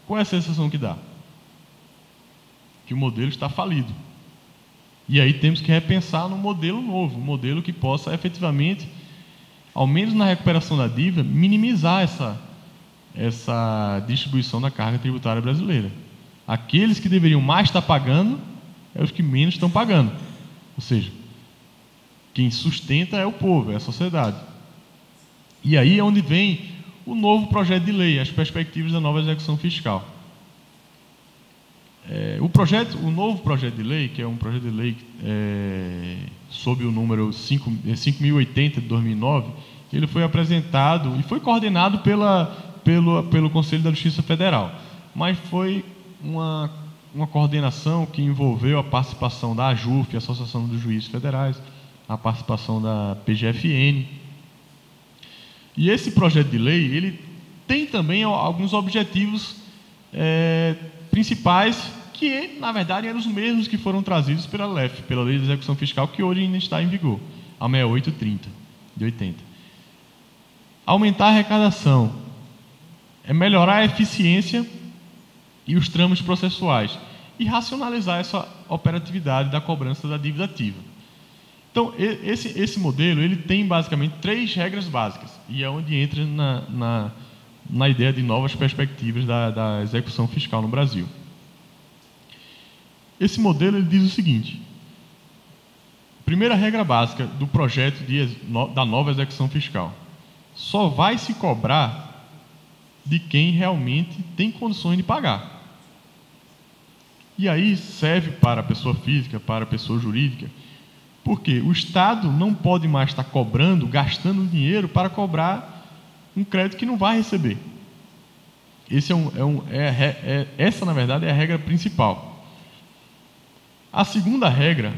Qual é a sensação que dá? Que o modelo está falido. E aí temos que repensar num modelo novo, um modelo que possa efetivamente, ao menos na recuperação da dívida, minimizar essa distribuição da carga tributária brasileira. Aqueles que deveriam mais estar pagando é os que menos estão pagando. Ou seja, quem sustenta é o povo, é a sociedade. E aí é onde vem o novo projeto de lei, as perspectivas da nova execução fiscal. O novo projeto de lei, que é um projeto de lei sob o número 5.080 de 2009, ele foi apresentado e foi coordenado pelo Conselho da Justiça Federal, mas foi uma coordenação que envolveu a participação da AJUF, Associação dos Juízes Federais, a participação da PGFN. E esse projeto de lei, ele tem também alguns objetivos principais que, na verdade, eram os mesmos que foram trazidos pela LEF, pela Lei de Execução Fiscal, que hoje ainda está em vigor, a 6830, de 80. Aumentar a arrecadação, melhorar a eficiência e os trâmites processuais, e racionalizar essa operatividade da cobrança da dívida ativa. Então, esse modelo ele tem basicamente 3 regras básicas, e é onde entra na ideia de novas perspectivas da execução fiscal no Brasil. Esse modelo ele diz o seguinte: primeira regra básica do projeto da nova execução fiscal: só vai se cobrar de quem realmente tem condições de pagar. E aí serve para a pessoa física, para a pessoa jurídica, porque o Estado não pode mais estar cobrando, gastando dinheiro para cobrar um crédito que não vai receber. Essa, na verdade, é a regra principal. A segunda regra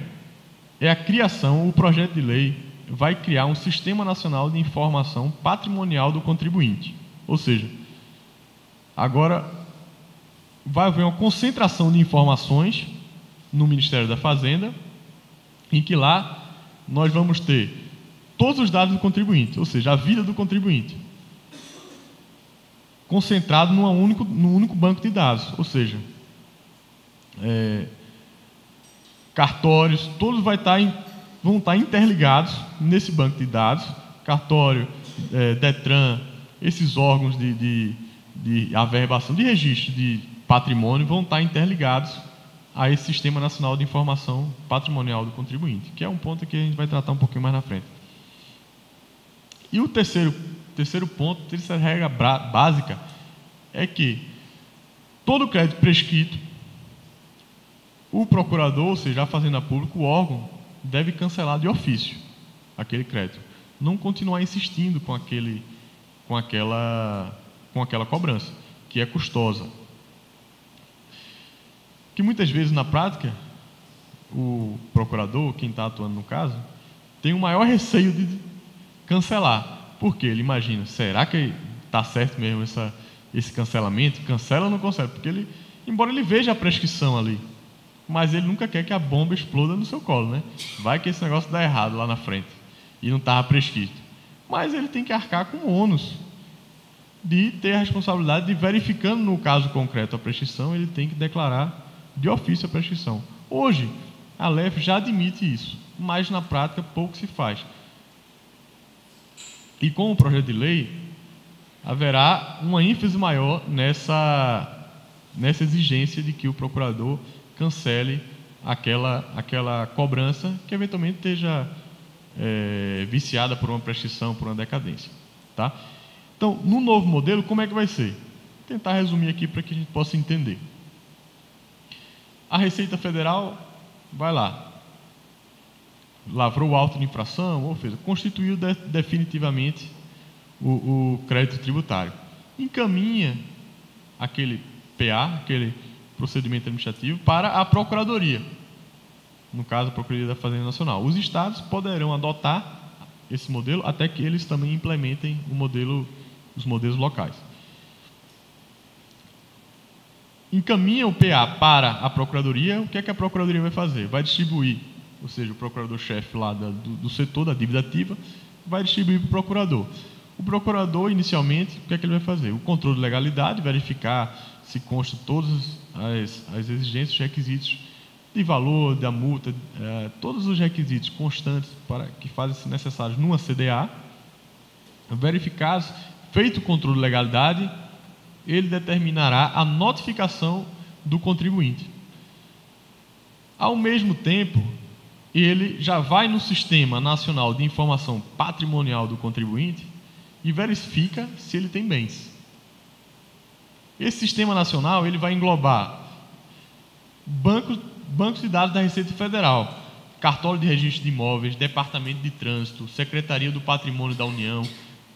é a criação, o projeto de lei vai criar um Sistema Nacional de Informação Patrimonial do Contribuinte. Ou seja, agora vai haver uma concentração de informações no Ministério da Fazenda, em que lá nós vamos ter todos os dados do contribuinte, ou seja, a vida do contribuinte, concentrado num único banco de dados, ou seja, cartórios, todos vão estar interligados nesse banco de dados, cartório, DETRAN, esses órgãos de averbação, de registro de patrimônio vão estar interligados a esse Sistema Nacional de Informação Patrimonial do Contribuinte, que é um ponto que a gente vai tratar um pouquinho mais na frente. E o terceiro ponto, terceira regra básica, é que todo crédito prescrito, o procurador, ou seja, a Fazenda Pública, o órgão, deve cancelar de ofício aquele crédito. Não continuar insistindo com aquela cobrança, que é custosa. Que muitas vezes, na prática, o procurador, quem está atuando no caso, tem o maior receio de cancelar. Por quê? Ele imagina, será que está certo mesmo esse cancelamento? Cancela ou não cancela? Porque ele, embora ele veja a prescrição ali, mas ele nunca quer que a bomba exploda no seu colo, né? Vai que esse negócio dá errado lá na frente e não estava prescrito. Mas ele tem que arcar com o ônus de ter a responsabilidade de, verificando no caso concreto a prescrição, ele tem que declarar de ofício a prescrição. Hoje, a LEF já admite isso, mas na prática pouco se faz. E com o projeto de lei, haverá uma ênfase maior nessa exigência de que o procurador cancele aquela cobrança que eventualmente esteja viciada por uma prescrição, por uma decadência. Tá? Então, no novo modelo, como é que vai ser? Vou tentar resumir aqui para que a gente possa entender. A Receita Federal vai lá, lavrou o auto de infração, ou seja, constituiu definitivamente o crédito tributário. Encaminha aquele PA, aquele procedimento administrativo, para a Procuradoria, no caso, a Procuradoria da Fazenda Nacional. Os estados poderão adotar esse modelo até que eles também implementem os modelos locais. Encaminha o PA para a Procuradoria, o que é que a Procuradoria vai fazer? Vai distribuir, ou seja, o procurador-chefe lá do setor da dívida ativa, vai distribuir para o procurador. O procurador, inicialmente, o que é que ele vai fazer? O controle de legalidade, verificar se constam todas as exigências, os requisitos de valor, da multa, todos os requisitos constantes que fazem-se necessários numa CDA. Verificados, feito o controle de legalidade, ele determinará a notificação do contribuinte. Ao mesmo tempo, ele já vai no Sistema Nacional de Informação Patrimonial do Contribuinte e verifica se ele tem bens. Esse Sistema Nacional ele vai englobar bancos de dados da Receita Federal, cartório de registro de imóveis, Departamento de Trânsito, Secretaria do Patrimônio da União,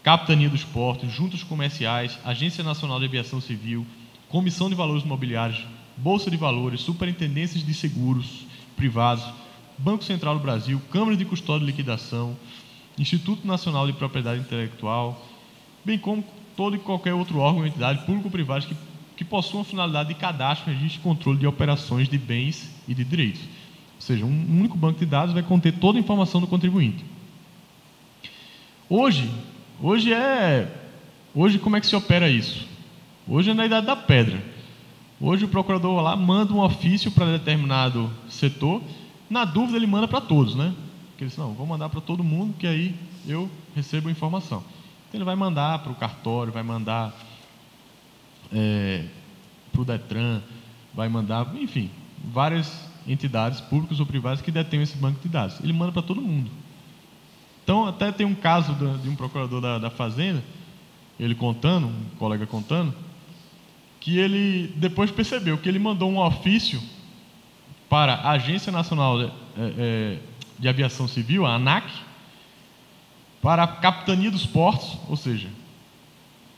Capitania dos Portos, Juntas Comerciais, Agência Nacional de Aviação Civil, Comissão de Valores Imobiliários, Bolsa de Valores, Superintendências de Seguros Privados, Banco Central do Brasil, Câmara de Custódia e Liquidação, Instituto Nacional de Propriedade Intelectual, bem como todo e qualquer outro órgão ou entidade público ou privada que possua a finalidade de cadastro, registro e controle de operações de bens e de direitos. Ou seja, um único banco de dados vai conter toda a informação do contribuinte. Hoje como é que se opera isso? Hoje é na idade da pedra. Hoje o procurador lá manda um ofício para determinado setor, na dúvida ele manda para todos, né? Porque ele diz, não, vou mandar para todo mundo, que aí eu recebo a informação. Então ele vai mandar para o cartório, vai mandar para o Detran, vai mandar, enfim, várias entidades públicas ou privadas que detêm esse banco de dados. Ele manda para todo mundo. Então, até tem um caso de um procurador da Fazenda, ele contando, um colega contando, que ele depois percebeu que ele mandou um ofício para a Agência Nacional de Aviação Civil, a ANAC, para a Capitania dos Portos, ou seja,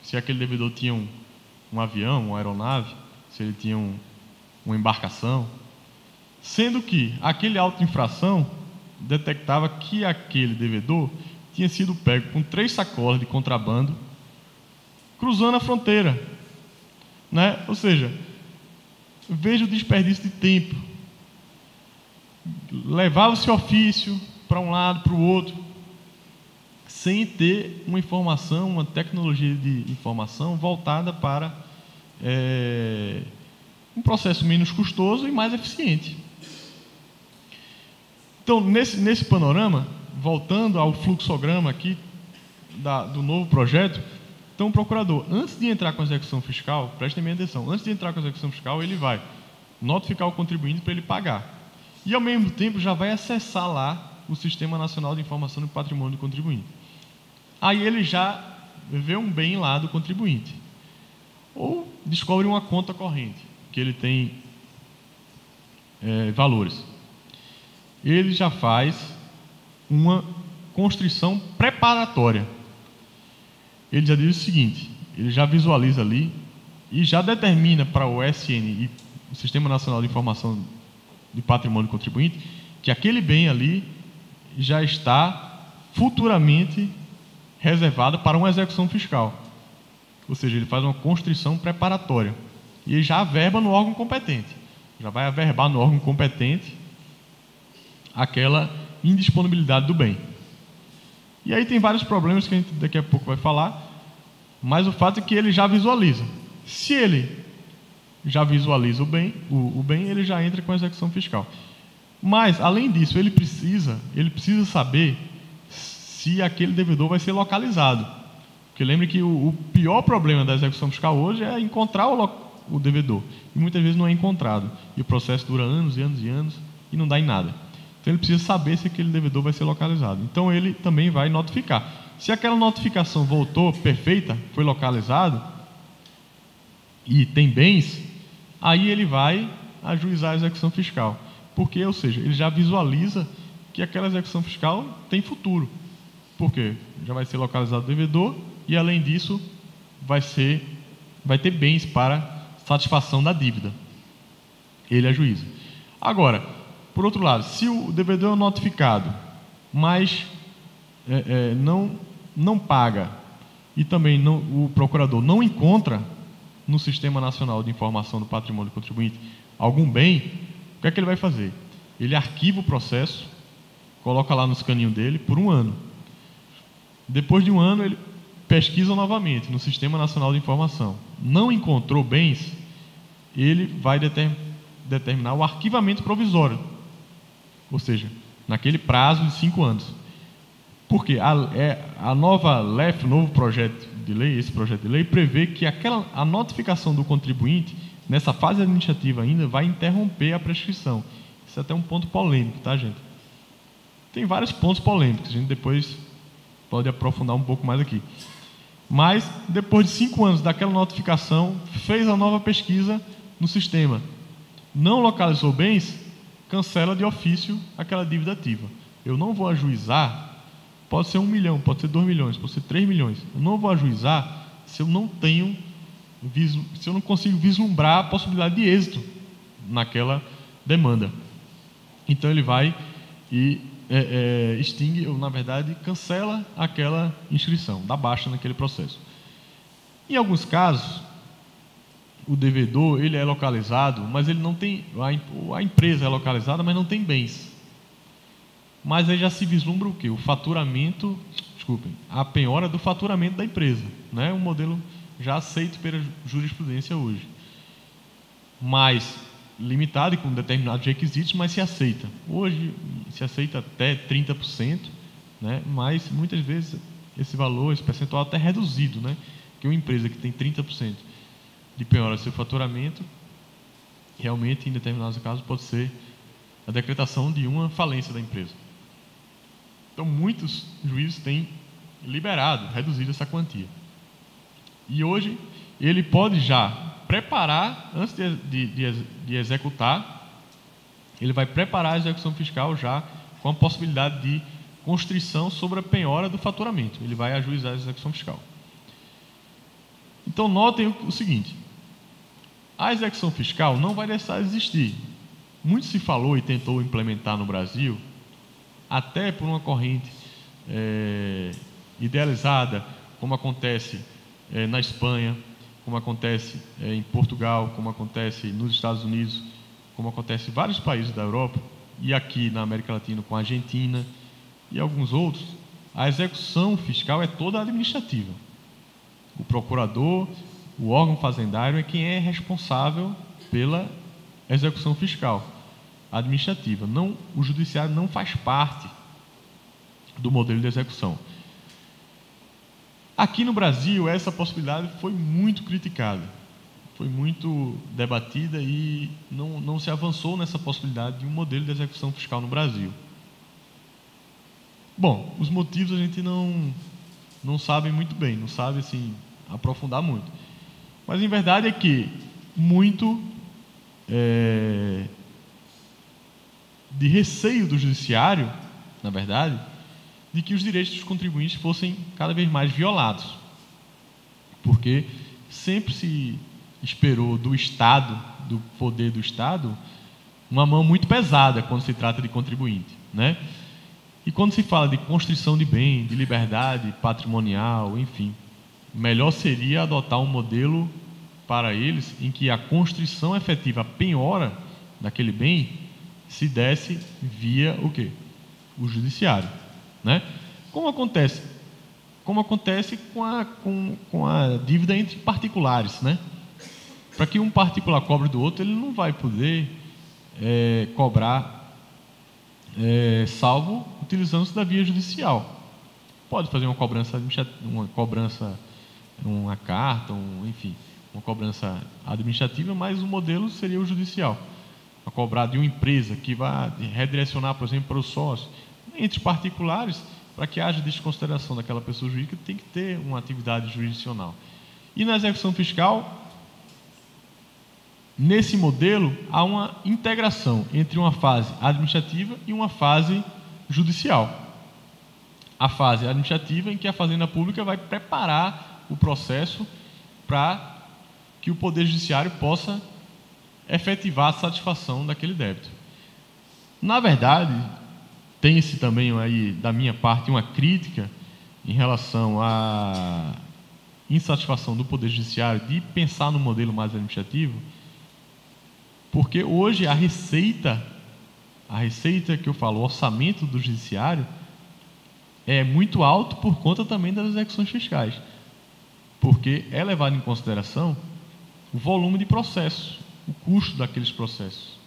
se aquele devedor tinha um avião, uma aeronave, se ele tinha uma embarcação, sendo que aquele auto de infração detectava que aquele devedor tinha sido pego com 3 sacolas de contrabando cruzando a fronteira, né? Ou seja, veja o desperdício de tempo. Levava-se ofício para um lado, para o outro, sem ter uma informação, uma tecnologia de informação voltada para um processo menos custoso e mais eficiente. Então, nesse panorama, voltando ao fluxograma aqui do novo projeto, então o procurador, antes de entrar com a execução fiscal, prestem bem atenção, antes de entrar com a execução fiscal, ele vai notificar o contribuinte para ele pagar. E, ao mesmo tempo, já vai acessar lá o Sistema Nacional de Informação do Patrimônio do Contribuinte. Aí ele já vê um bem lá do contribuinte. Ou descobre uma conta corrente, que ele tem valores. Ele já faz uma constrição preparatória. Ele já diz o seguinte, ele já visualiza ali e já determina para o SNI, o Sistema Nacional de Informação de Patrimônio do Contribuinte, que aquele bem ali já está futuramente reservado para uma execução fiscal. Ou seja, ele faz uma constrição preparatória e já averba no órgão competente. Já vai averbar no órgão competente aquela indisponibilidade do bem. E aí tem vários problemas que a gente daqui a pouco vai falar, mas o fato é que ele já visualiza. Se ele já visualiza o bem, ele já entra com a execução fiscal. Mas, além disso, ele precisa saber se aquele devedor vai ser localizado. Porque lembre que o pior problema da execução fiscal hoje é encontrar o devedor. E muitas vezes não é encontrado. E o processo dura anos e anos e anos e não dá em nada. Então ele precisa saber se aquele devedor vai ser localizado. Então ele também vai notificar. Se aquela notificação voltou perfeita, foi localizado e tem bens, aí ele vai ajuizar a execução fiscal. Porque, ou seja, ele já visualiza que aquela execução fiscal tem futuro. Por quê? Já vai ser localizado o devedor e, além disso, vai ter bens para satisfação da dívida. Ele ajuiza. Agora, por outro lado, se o devedor é notificado, mas não paga e também o procurador não encontra no Sistema Nacional de Informação do Patrimônio do Contribuinte algum bem, o que é que ele vai fazer? Ele arquiva o processo, coloca lá no escaninho dele por 1 ano. Depois de 1 ano, ele pesquisa novamente no Sistema Nacional de Informação. Não encontrou bens, ele vai determinar o arquivamento provisório. Ou seja, naquele prazo de 5 anos. Porque a nova LEF, o novo projeto de lei, esse projeto de lei, prevê que a notificação do contribuinte, nessa fase administrativa ainda, vai interromper a prescrição. Isso é até um ponto polêmico, tá, gente? Tem vários pontos polêmicos, a gente depois pode aprofundar um pouco mais aqui. Mas, depois de 5 anos daquela notificação, fez a nova pesquisa no sistema. Não localizou bens, cancela de ofício aquela dívida ativa. Eu não vou ajuizar, pode ser 1 milhão, pode ser 2 milhões, pode ser 3 milhões. Eu não vou ajuizar se eu não consigo vislumbrar a possibilidade de êxito naquela demanda. Então ele vai e extingue, ou na verdade cancela aquela inscrição, dá baixa naquele processo. Em alguns casos, o devedor ele é localizado, mas ele não tem, a empresa é localizada, mas não tem bens. Mas aí já se vislumbra o quê? A penhora do faturamento da empresa, né? Um modelo já aceito pela jurisprudência hoje. Mas limitado e com determinados requisitos, mas se aceita. Hoje se aceita até 30%, né? Mas muitas vezes esse valor, esse percentual até reduzido, né? Que uma empresa que tem 30% de penhora do seu faturamento, realmente, em determinados casos, pode ser a decretação de uma falência da empresa. Então, muitos juízes têm liberado, reduzido essa quantia. E hoje, ele pode já preparar, antes de executar, ele vai preparar a execução fiscal já com a possibilidade de constrição sobre a penhora do faturamento. Ele vai ajuizar a execução fiscal. Então, notem o seguinte: a execução fiscal não vai deixar de existir. Muito se falou e tentou implementar no Brasil, até por uma corrente idealizada, como acontece na Espanha, como acontece em Portugal, como acontece nos Estados Unidos, como acontece em vários países da Europa, e aqui na América Latina com a Argentina e alguns outros. A execução fiscal é toda administrativa. O procurador, o órgão fazendário é quem é responsável pela execução fiscal administrativa. Não, o judiciário não faz parte do modelo de execução. Aqui no Brasil, essa possibilidade foi muito criticada, foi muito debatida e não se avançou nessa possibilidade de um modelo de execução fiscal no Brasil. Bom, os motivos a gente não sabe muito bem, não sabe assim, aprofundar muito. Mas, em verdade, é que muito de receio do judiciário, na verdade, de que os direitos dos contribuintes fossem cada vez mais violados. Porque sempre se esperou do Estado, do poder do Estado, uma mão muito pesada quando se trata de contribuinte, né? E quando se fala de constrição de bem, de liberdade patrimonial, enfim, melhor seria adotar um modelo para eles em que a constrição efetiva, a penhora daquele bem, se desse via o quê? O judiciário, né? Como acontece com a dívida entre particulares, né? Para que um particular cobre do outro, ele não vai poder cobrar salvo utilizando-se da via judicial. Pode fazer uma cobrança administrativa, uma carta, enfim, uma cobrança administrativa, mas o modelo seria o judicial. A cobrar de uma empresa que vai redirecionar, por exemplo, para o sócio. Entre particulares, para que haja desconsideração daquela pessoa jurídica, tem que ter uma atividade jurisdicional. E na execução fiscal, nesse modelo, há uma integração entre uma fase administrativa e uma fase judicial. A fase administrativa, em que a Fazenda Pública vai preparar o processo para que o Poder Judiciário possa efetivar a satisfação daquele débito. Na verdade, tem-se também aí, da minha parte, uma crítica em relação à insatisfação do Poder Judiciário de pensar no modelo mais administrativo, porque hoje a receita que eu falo, o orçamento do Judiciário, é muito alto por conta também das execuções fiscais, porque é levado em consideração o volume de processos, o custo daqueles processos.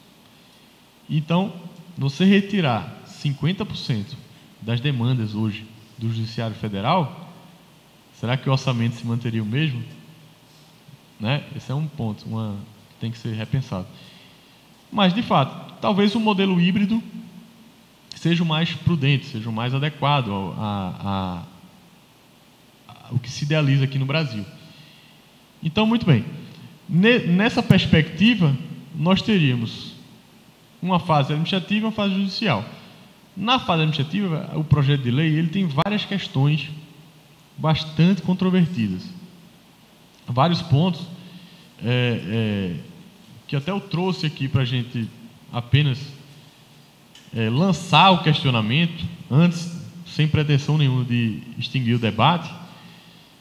Então, você retirar 50% das demandas hoje do Judiciário Federal, será que o orçamento se manteria o mesmo? Né? Esse é um ponto que tem que ser repensado. Mas, de fato, talvez o modelo híbrido seja o mais prudente, seja o mais adequado ao que se idealiza aqui no Brasil. Então, muito bem. Nessa perspectiva, nós teríamos uma fase administrativa e uma fase judicial. Na fase administrativa, o projeto de lei ele tem várias questões bastante controvertidas. Vários pontos que até eu trouxe aqui para a gente apenas lançar o questionamento, antes, sem pretensão nenhuma de extinguir o debate.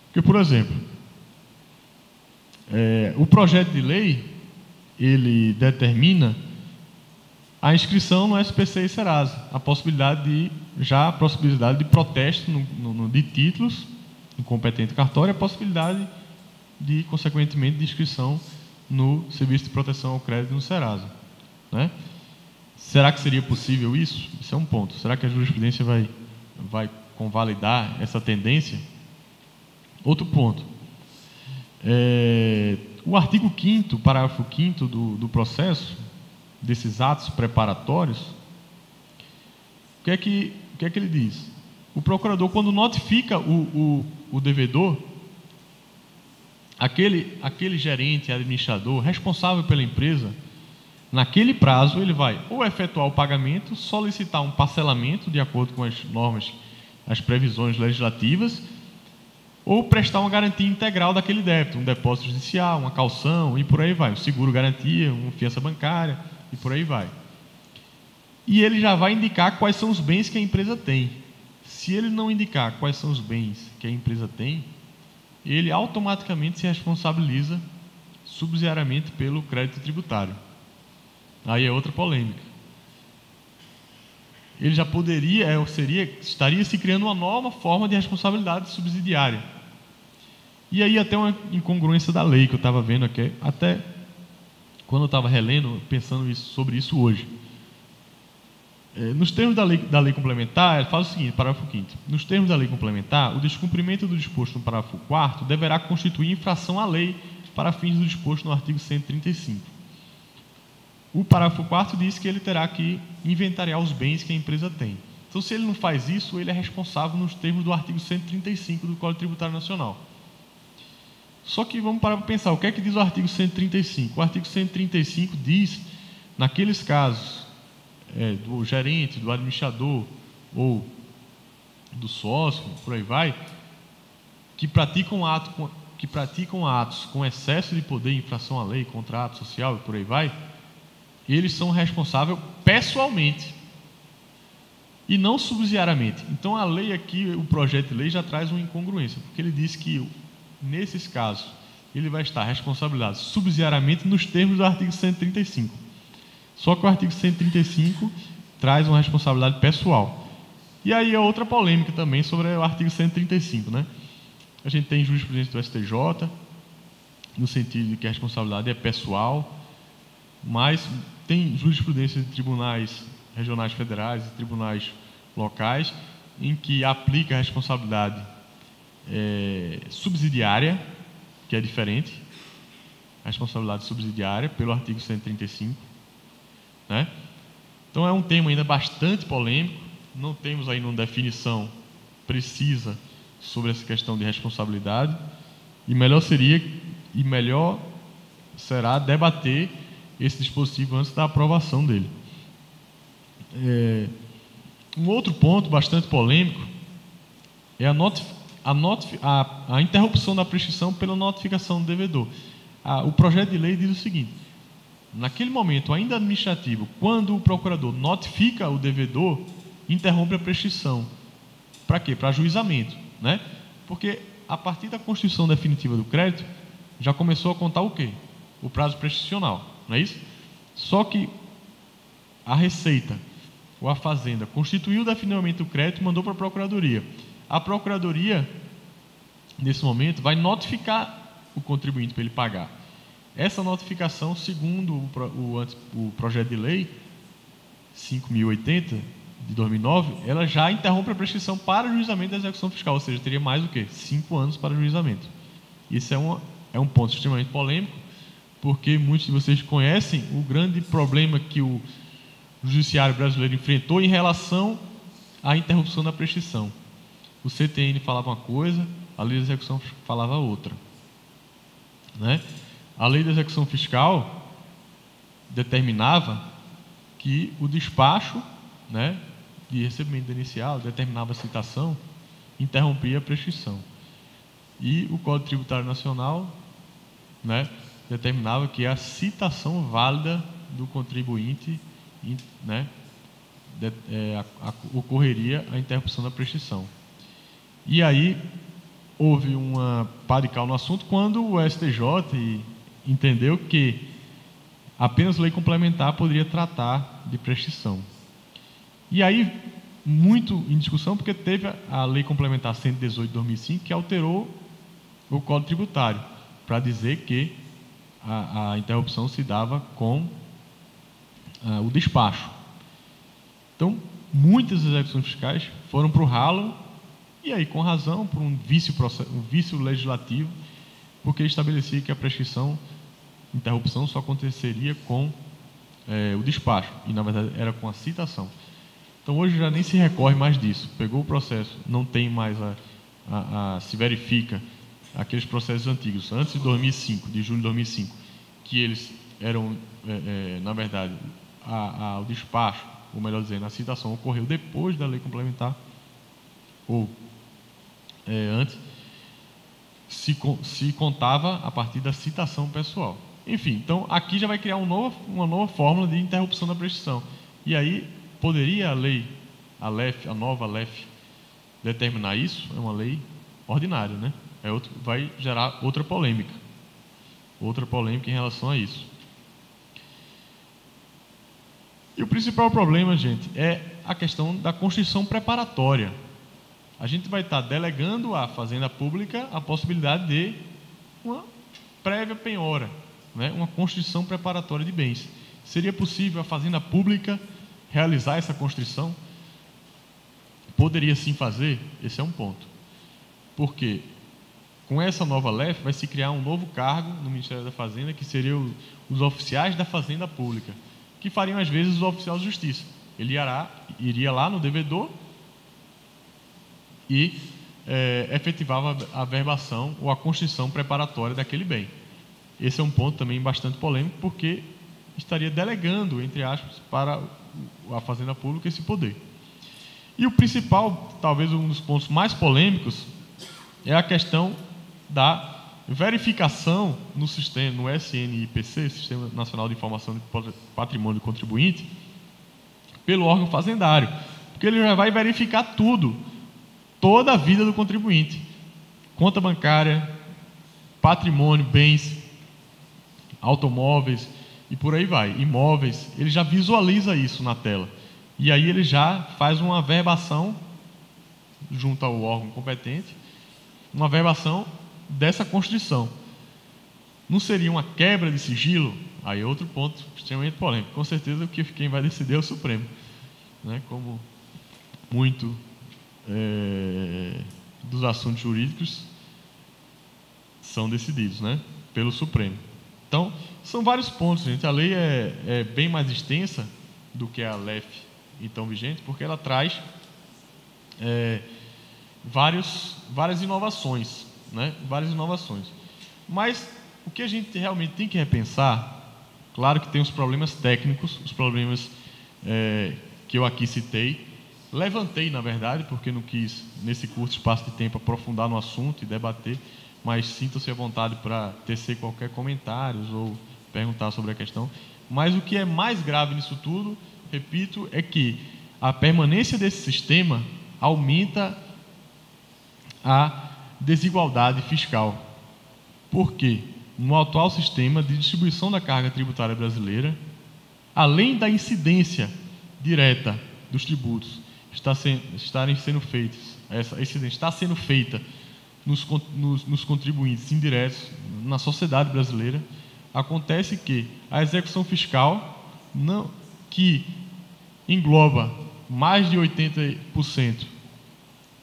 Porque, por exemplo, o projeto de lei, ele determina a inscrição no SPC e Serasa, a possibilidade de protesto de títulos em competente cartório, a possibilidade de, consequentemente, de inscrição no Serviço de Proteção ao Crédito no Serasa, né? Será que seria possível isso? Isso é um ponto. Será que a jurisprudência vai convalidar essa tendência? Outro ponto. o artigo 5º, parágrafo 5º do processo, desses atos preparatórios, o que é que ele diz? O procurador, quando notifica o devedor, aquele gerente, administrador, responsável pela empresa, naquele prazo ele vai ou efetuar o pagamento, solicitar um parcelamento de acordo com as normas, as previsões legislativas, ou prestar uma garantia integral daquele débito, um depósito judicial, uma caução e por aí vai, um seguro-garantia, uma fiança bancária e por aí vai. E ele já vai indicar quais são os bens que a empresa tem. Se ele não indicar quais são os bens que a empresa tem, ele automaticamente se responsabiliza subsidiariamente pelo crédito tributário. Aí é outra polêmica. Ele já poderia, estaria se criando uma nova forma de responsabilidade subsidiária. E aí até uma incongruência da lei que eu estava vendo aqui, até quando eu estava relendo, pensando sobre isso hoje. Nos termos da lei complementar, ele fala o seguinte, parágrafo 5º. Nos termos da lei complementar, o descumprimento do disposto no parágrafo 4º deverá constituir infração à lei para fins do disposto no artigo 135. O parágrafo 4º diz que ele terá que inventariar os bens que a empresa tem. Então, se ele não faz isso, ele é responsável nos termos do artigo 135 do Código Tributário Nacional. Só que vamos parar para pensar, o que é que diz o artigo 135? O artigo 135 diz, naqueles casos do gerente, do administrador ou do sócio, por aí vai, que praticam atos com excesso de poder, infração à lei, contrato social e por aí vai, eles são responsáveis pessoalmente e não subsidiariamente. Então a lei aqui, o projeto de lei já traz uma incongruência, porque ele diz que nesses casos ele vai estar responsabilizado subsidiariamente nos termos do artigo 135. Só que o artigo 135 traz uma responsabilidade pessoal. E aí é outra polêmica também sobre o artigo 135, né? A gente tem jurisprudência do STJ, no sentido de que a responsabilidade é pessoal, mas tem jurisprudência de tribunais regionais federais e tribunais locais em que aplica a responsabilidade subsidiária, que é diferente, a responsabilidade subsidiária pelo artigo 135, né? Então é um tema ainda bastante polêmico, não temos ainda uma definição precisa sobre essa questão de responsabilidade, e melhor será debater esse dispositivo antes da aprovação dele. Um outro ponto bastante polêmico é a interrupção da prescrição pela notificação do devedor. O projeto de lei diz o seguinte: naquele momento ainda administrativo, quando o procurador notifica o devedor, interrompe a prescrição. Para quê? Para ajuizamento, né? Porque a partir da constituição definitiva do crédito, já começou a contar o quê? O prazo prescricional, não é isso? Só que a Receita ou a Fazenda constituiu definitivamente o crédito e mandou para a Procuradoria. A Procuradoria, nesse momento, vai notificar o contribuinte para ele pagar. Essa notificação, segundo o projeto de lei 5.080 de 2009, ela já interrompe a prescrição para o juizamento da execução fiscal, ou seja, teria mais do que 5 anos para o juizamento. Isso é um ponto extremamente polêmico, porque muitos de vocês conhecem o grande problema que o judiciário brasileiro enfrentou em relação à interrupção da prescrição. O CTN falava uma coisa, a lei de execução falava outra, né? A lei de execução fiscal determinava que o despacho, né, de recebimento inicial, determinava a citação, interrompia a prescrição. E o Código Tributário Nacional, né, determinava que a citação válida do contribuinte, né, ocorreria a interrupção da prescrição. E aí houve uma pá de cal no assunto quando o STJ entendeu que apenas lei complementar poderia tratar de prescrição. E aí, muito em discussão, porque teve a lei complementar 118 de 2005, que alterou o Código Tributário, para dizer que a interrupção se dava com o despacho. Então, muitas execuções fiscais foram para o ralo, e aí, com razão, por um vício legislativo, porque estabelecia que a prescrição, interrupção, só aconteceria com o despacho, e na verdade era com a citação. Então hoje já nem se recorre mais disso. Pegou o processo, não tem mais se verifica aqueles processos antigos, antes de 2005, de julho de 2005, que eles eram, na verdade, o despacho, ou melhor dizendo, a citação ocorreu depois da lei complementar, ou antes, se contava a partir da citação pessoal. Enfim, então aqui já vai criar uma nova fórmula de interrupção da prescrição. E aí, poderia a lei, a nova LEF, determinar isso? É uma lei ordinária, né? Vai gerar outra polêmica em relação a isso. E o principal problema, gente, é a questão da constituição preparatória. A gente vai estar delegando à Fazenda Pública a possibilidade de uma prévia penhora, né? Uma constituição preparatória de bens. Seria possível a Fazenda Pública realizar essa constituição? Poderia sim fazer? Esse é um ponto. Porque com essa nova LEF vai se criar um novo cargo no Ministério da Fazenda, que seriam os oficiais da Fazenda Pública, que fariam às vezes o oficial de justiça. Ele iria lá no devedor e efetivava a verbação ou a constituição preparatória daquele bem. Esse é um ponto também bastante polêmico, porque estaria delegando, entre aspas, para a Fazenda Pública esse poder. E o principal, talvez um dos pontos mais polêmicos, é a questão da verificação no sistema, no SNIPC, Sistema Nacional de Informação de Patrimônio do Contribuinte, pelo órgão fazendário, porque ele já vai verificar tudo, toda a vida do contribuinte, conta bancária, patrimônio, bens, automóveis e por aí vai, imóveis. Ele já visualiza isso na tela e aí ele já faz uma verbação junto ao órgão competente, uma verbação dessa constituição. Não seria uma quebra de sigilo? Aí é outro ponto extremamente polêmico. Com certeza quem vai decidir é o Supremo, né? Como muito dos assuntos jurídicos são decididos, né, pelo Supremo. Então, são vários pontos, gente. A lei é bem mais extensa do que a LEF então vigente, porque ela traz várias inovações, né? Várias inovações. Mas o que a gente realmente tem que repensar, claro que tem os problemas técnicos, os problemas que eu aqui citei, levantei, na verdade, porque não quis, nesse curto espaço de tempo, aprofundar no assunto e debater, mas sinta-se à vontade para tecer qualquer comentário ou perguntar sobre a questão. Mas o que é mais grave nisso tudo, repito, é que a permanência desse sistema aumenta a desigualdade fiscal. Por quê? No atual sistema de distribuição da carga tributária brasileira, além da incidência direta dos tributos estarem sendo feitos, essa incidência está sendo feita nos contribuintes indiretos, na sociedade brasileira, acontece que a execução fiscal, que engloba mais de 80%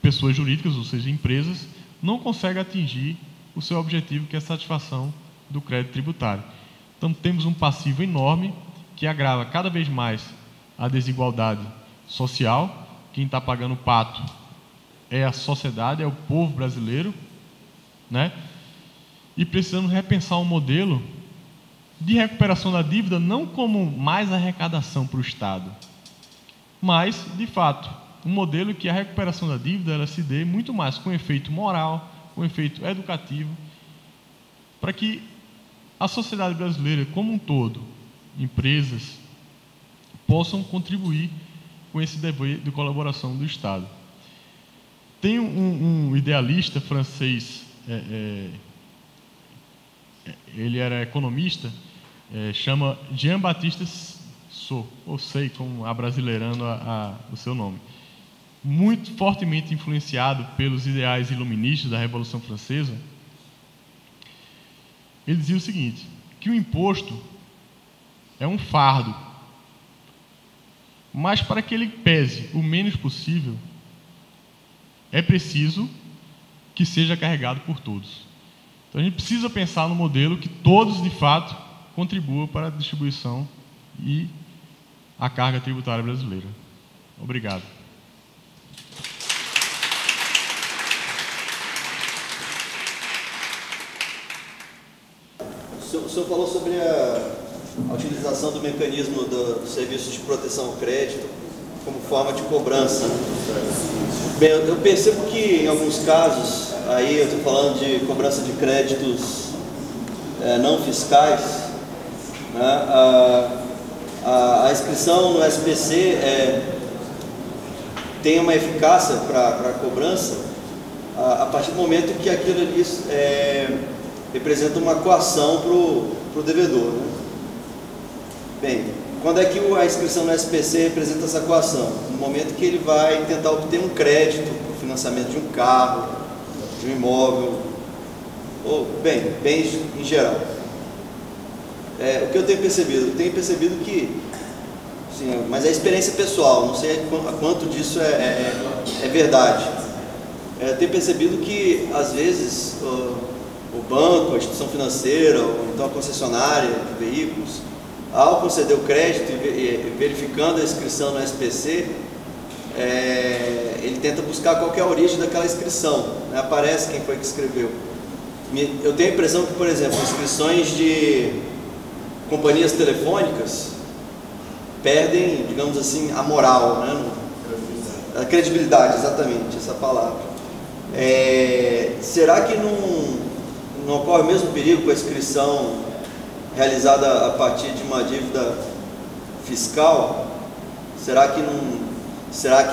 pessoas jurídicas, ou seja, empresas, não consegue atingir o seu objetivo, que é a satisfação do crédito tributário. Então, temos um passivo enorme que agrava cada vez mais a desigualdade social. Quem está pagando o pato é a sociedade, é o povo brasileiro, né? E precisamos repensar um modelo de recuperação da dívida, não como mais arrecadação para o Estado, mas, de fato, um modelo que a recuperação da dívida ela se dê muito mais com efeito moral, com efeito educativo, para que a sociedade brasileira como um todo, empresas, possam contribuir com esse dever de colaboração do Estado. Tem um idealista francês, ele era economista, chama Jean-Baptiste Say, ou sei como abrasileirando o seu nome, muito fortemente influenciado pelos ideais iluministas da Revolução Francesa. Ele dizia o seguinte, que o imposto é um fardo, mas para que ele pese o menos possível, é preciso que seja carregado por todos. Então a gente precisa pensar no modelo que todos, de fato, contribuam para a distribuição e a carga tributária brasileira. Obrigado. O senhor falou sobre a utilização do mecanismo do serviço de proteção ao crédito como forma de cobrança. Bem, eu percebo que em alguns casos, aí eu estou falando de cobrança de créditos não fiscais, né, a inscrição no SPC tem uma eficácia para a cobrança a partir do momento que aquilo ali representa uma coação para o devedor, né? Bem, quando é que a inscrição no SPC representa essa coação? No momento que ele vai tentar obter um crédito para o financiamento de um carro, de um imóvel, ou, bem, bens em geral. O que eu tenho percebido? Eu tenho percebido que, sim, mas é experiência pessoal, não sei a quanto disso é verdade. Eu tenho percebido que, às vezes, o banco, a instituição financeira, ou então a concessionária de veículos, ao conceder o crédito e verificando a inscrição no SPC, ele tenta buscar qual que é a origem daquela inscrição, né? Aparece quem foi que escreveu. Eu tenho a impressão que, por exemplo, inscrições de companhias telefônicas perdem, digamos assim, a moral, né? A credibilidade, exatamente, essa palavra. Será que não ocorre o mesmo perigo com a inscrição realizada a partir de uma dívida fiscal? Será que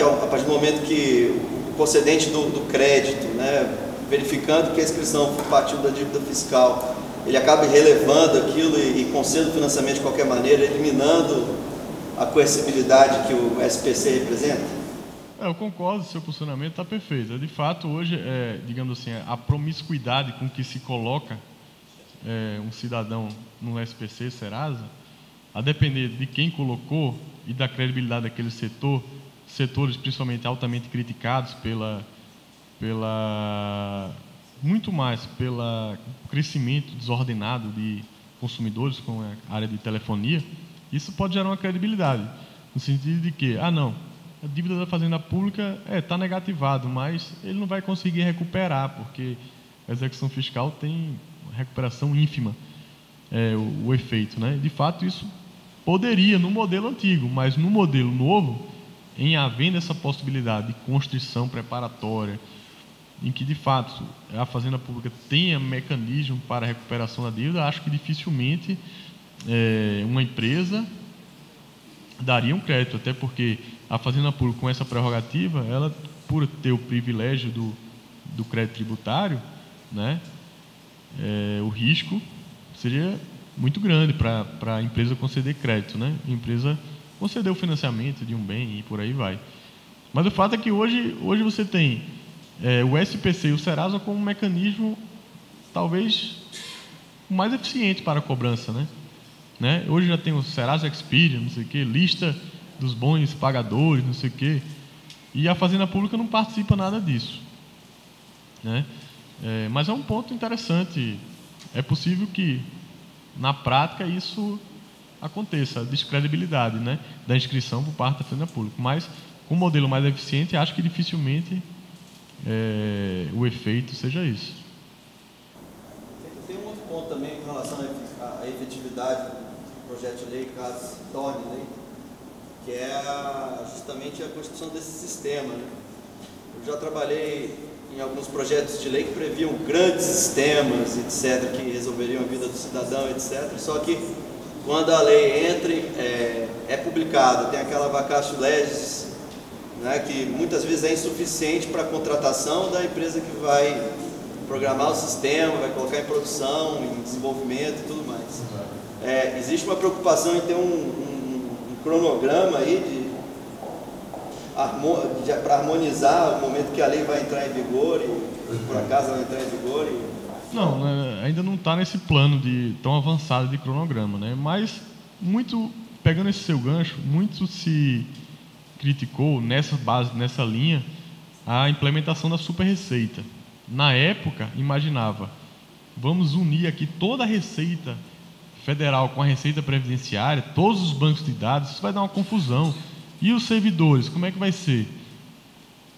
a partir do momento que o concedente do crédito, né, verificando que a inscrição partiu da dívida fiscal, ele acaba relevando aquilo e concede o financiamento de qualquer maneira, eliminando a coercibilidade que o SPC representa? Eu concordo, seu posicionamento está perfeito. De fato, hoje, digamos assim, a promiscuidade com que se coloca um cidadão no SPC, Serasa, a depender de quem colocou e da credibilidade daquele setores principalmente altamente criticados muito mais pelo crescimento desordenado de consumidores com a área de telefonia, isso pode gerar uma credibilidade, no sentido de que, não, a dívida da Fazenda Pública está negativado, mas ele não vai conseguir recuperar, porque a execução fiscal tem recuperação ínfima, o efeito, né? De fato, isso poderia no modelo antigo, mas no modelo novo, em havendo essa possibilidade de constrição preparatória, em que de fato a Fazenda Pública tenha mecanismo para a recuperação da dívida, acho que dificilmente uma empresa daria um crédito, até porque a Fazenda Pública, com essa prerrogativa, ela, por ter o privilégio do crédito tributário, né, o risco seria muito grande para a empresa conceder crédito, né? A empresa conceder o financiamento de um bem e por aí vai. Mas o fato é que hoje você tem o SPC e o Serasa como um mecanismo talvez mais eficiente para a cobrança, né? Hoje já tem o Serasa Experian, não sei o quê, lista dos bons pagadores, não sei o quê, e a Fazenda Pública não participa nada disso, né? Mas é um ponto interessante. É possível que, na prática, isso aconteça, a descredibilidade, né, da inscrição por parte da Fazenda Pública. Mas, com um modelo mais eficiente, acho que dificilmente o efeito seja isso. Tem um outro ponto também com relação à efetividade do projeto de lei, caso se torne lei, que é justamente a constituição desse sistema, né? Eu já trabalhei em alguns projetos de lei que previam grandes sistemas, etc., que resolveriam a vida do cidadão, etc. Só que quando a lei entra, é publicada, tem aquela vacatio legis, né, que muitas vezes é insuficiente para a contratação da empresa que vai programar o sistema, vai colocar em produção, em desenvolvimento e tudo mais. Existe uma preocupação em ter um cronograma aí para harmonizar o momento que a lei vai entrar em vigor e por acaso ela vai entrar em vigor Não, ainda não está nesse plano tão avançado de cronograma, né? Mas pegando esse seu gancho, muito se criticou nessa linha a implementação da super receita. Na época, imaginava vamos unir aqui toda a Receita Federal com a Receita Previdenciária, todos os bancos de dados, isso vai dar uma confusão. E os servidores, como é que vai ser?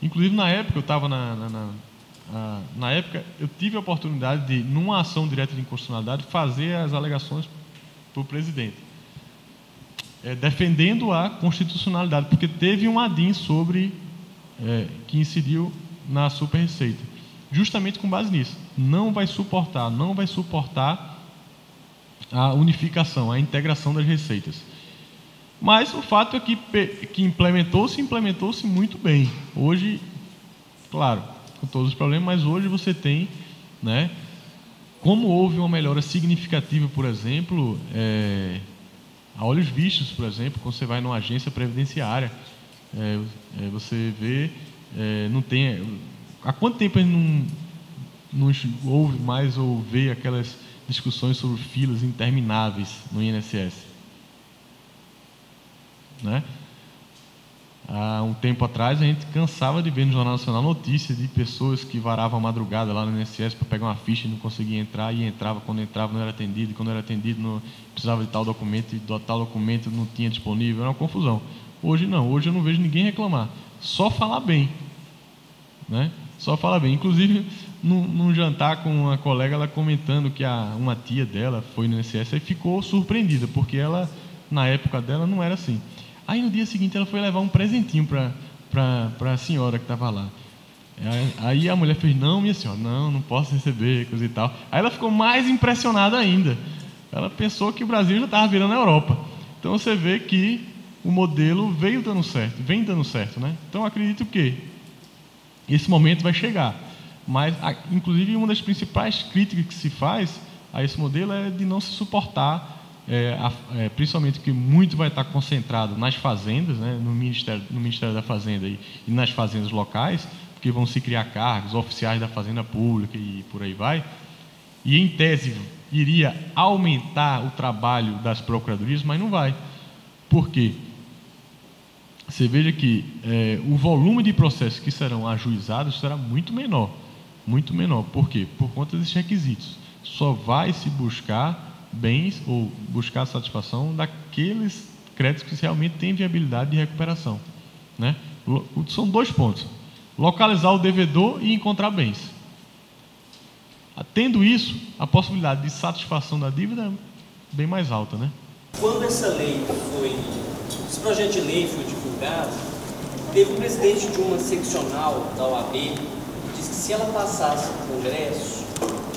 Inclusive, na época, eu estava na época, eu tive a oportunidade de, numa ação direta de inconstitucionalidade, fazer as alegações para o presidente, defendendo a constitucionalidade, porque teve um ADIM sobre, que incidiu na Super Receita, justamente com base nisso. Não vai suportar a unificação, a integração das receitas. Mas o fato é que implementou-se muito bem. Hoje, claro, com todos os problemas, mas hoje você tem, né, como houve uma melhora significativa, por exemplo, a olhos vistos, por exemplo, quando você vai numa agência previdenciária, você vê, não tem... Há quanto tempo a gente não ouve mais ou vê aquelas discussões sobre filas intermináveis no INSS? Né? Há um tempo atrás a gente cansava de ver no Jornal Nacional notícias de pessoas que varavam a madrugada lá no INSS para pegar uma ficha e não conseguia entrar, e entrava, quando entrava não era atendido, e quando era atendido não precisava de tal documento, e tal documento não tinha disponível, era uma confusão. Hoje não, hoje eu não vejo ninguém reclamar, só falar bem, né? Só falar bem. Inclusive, num jantar com uma colega, ela comentando que uma tia dela foi no INSS e ficou surpreendida, porque ela, na época dela, não era assim. Aí no dia seguinte ela foi levar um presentinho para a senhora que estava lá. Aí a mulher fez: não, minha senhora, não posso receber, coisa e tal. Aí ela ficou mais impressionada ainda. Ela pensou que o Brasil já estava virando a Europa. Então você vê que o modelo vem dando certo, né? Então eu acredito que esse momento vai chegar. Mas, inclusive, uma das principais críticas que se faz a esse modelo é de não se suportar, principalmente que muito vai estar concentrado nas fazendas, né, no Ministério da Fazenda e nas fazendas locais, porque vão se criar cargos oficiais da Fazenda Pública e por aí vai, e em tese iria aumentar o trabalho das procuradorias, mas não vai. Por quê? Você veja que o volume de processos que serão ajuizados será muito menor. Muito menor. Por quê? Por conta desses requisitos. Só vai se buscar bens ou buscar a satisfação daqueles créditos que realmente têm viabilidade de recuperação, né? São 2 pontos: localizar o devedor e encontrar bens. Tendo isso, a possibilidade de satisfação da dívida é bem mais alta, né? Quando esse projeto de lei foi divulgado, teve um presidente de uma seccional da OAB que disse que se ela passasse no Congresso,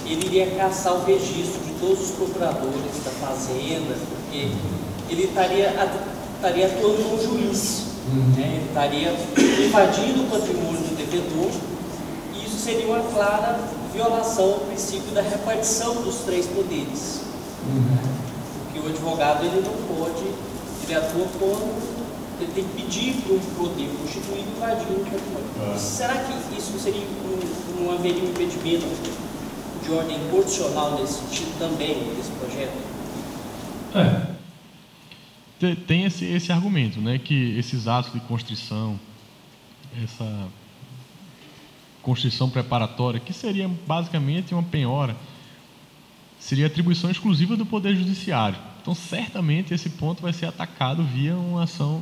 ele iria caçar o registro de todos os procuradores da Fazenda, porque ele estaria atuando como juiz, né? Ele estaria invadindo o patrimônio do devedor, e isso seria uma clara violação ao princípio da repartição dos 3 poderes. Porque o advogado ele não pode, ele atua quando ele tem que pedir para um poder constituído invadir o patrimônio. Será que isso não haveria um impedimento de ordem constitucional nesse sentido também, desse projeto? Tem esse argumento, né, que esses atos de constrição, essa constrição preparatória, que seria basicamente uma penhora, seria atribuição exclusiva do Poder Judiciário. Então, certamente, esse ponto vai ser atacado via uma ação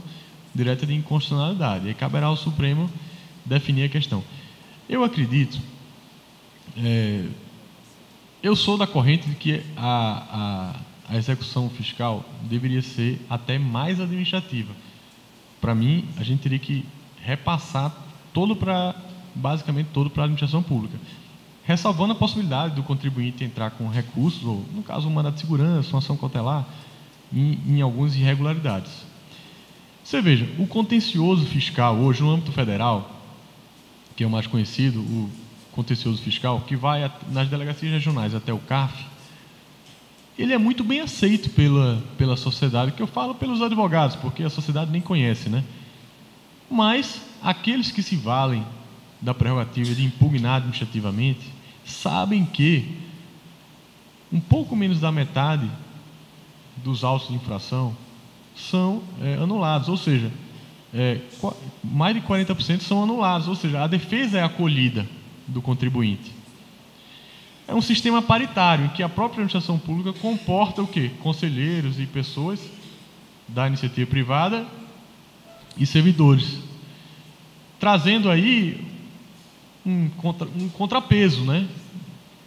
direta de inconstitucionalidade. E aí caberá ao Supremo definir a questão. Eu acredito... eu sou da corrente de que a execução fiscal deveria ser até mais administrativa. Para mim, a gente teria que repassar basicamente todo para a administração pública, ressalvando a possibilidade do contribuinte entrar com recursos, ou, no caso, um mandato de segurança, uma ação cautelar, em algumas irregularidades. Você veja, o contencioso fiscal hoje, no âmbito federal, que é o mais conhecido, o contencioso fiscal, que vai nas delegacias regionais até o CARF, ele é muito bem aceito pela sociedade, que eu falo pelos advogados, porque a sociedade nem conhece, né? Mas aqueles que se valem da prerrogativa de impugnar administrativamente sabem que um pouco menos da metade dos autos de infração são anulados, ou seja, mais de 40% são anulados, ou seja, a defesa é acolhida do contribuinte. é um sistema paritário, em que a própria administração pública comporta o quê? Conselheiros e pessoas da iniciativa privada e servidores, trazendo aí um contrapeso, né?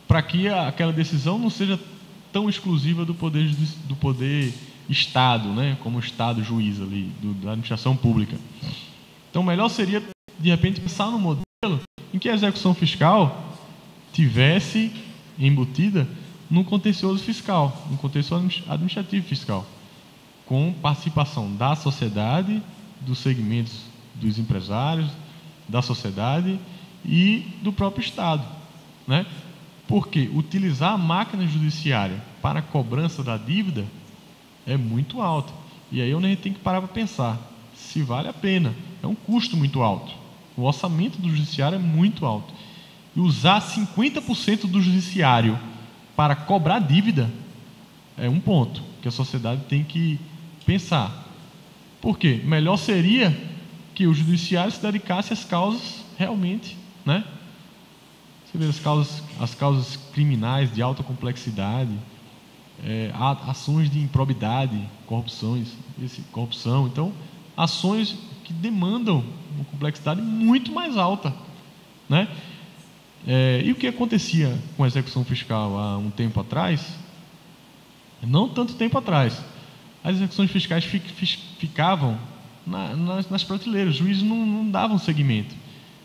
Para que aquela decisão não seja tão exclusiva do poder Estado, né? Como o Estado juiz ali, da administração pública. Então, melhor seria, de repente, pensar num modelo em que a execução fiscal tivesse embutida no contencioso fiscal, no contencioso administrativo fiscal, com participação da sociedade, dos segmentos dos empresários, da sociedade e do próprio Estado, né? Porque utilizar a máquina judiciária para a cobrança da dívida é muito alta. E aí a gente tem que parar para pensar se vale a pena. É um custo muito alto. O orçamento do judiciário é muito alto. E usar 50% do judiciário para cobrar dívida é um ponto que a sociedade tem que pensar. Por quê? Melhor seria que o judiciário se dedicasse às causas realmente, né? Você vê as causas criminais de alta complexidade, ações de improbidade, corrupção. Então, ações que demandam uma complexidade muito mais alta, né? E o que acontecia com a execução fiscal há um tempo atrás? Não tanto tempo atrás. As execuções fiscais ficavam nas prateleiras, os juízes não davam seguimento.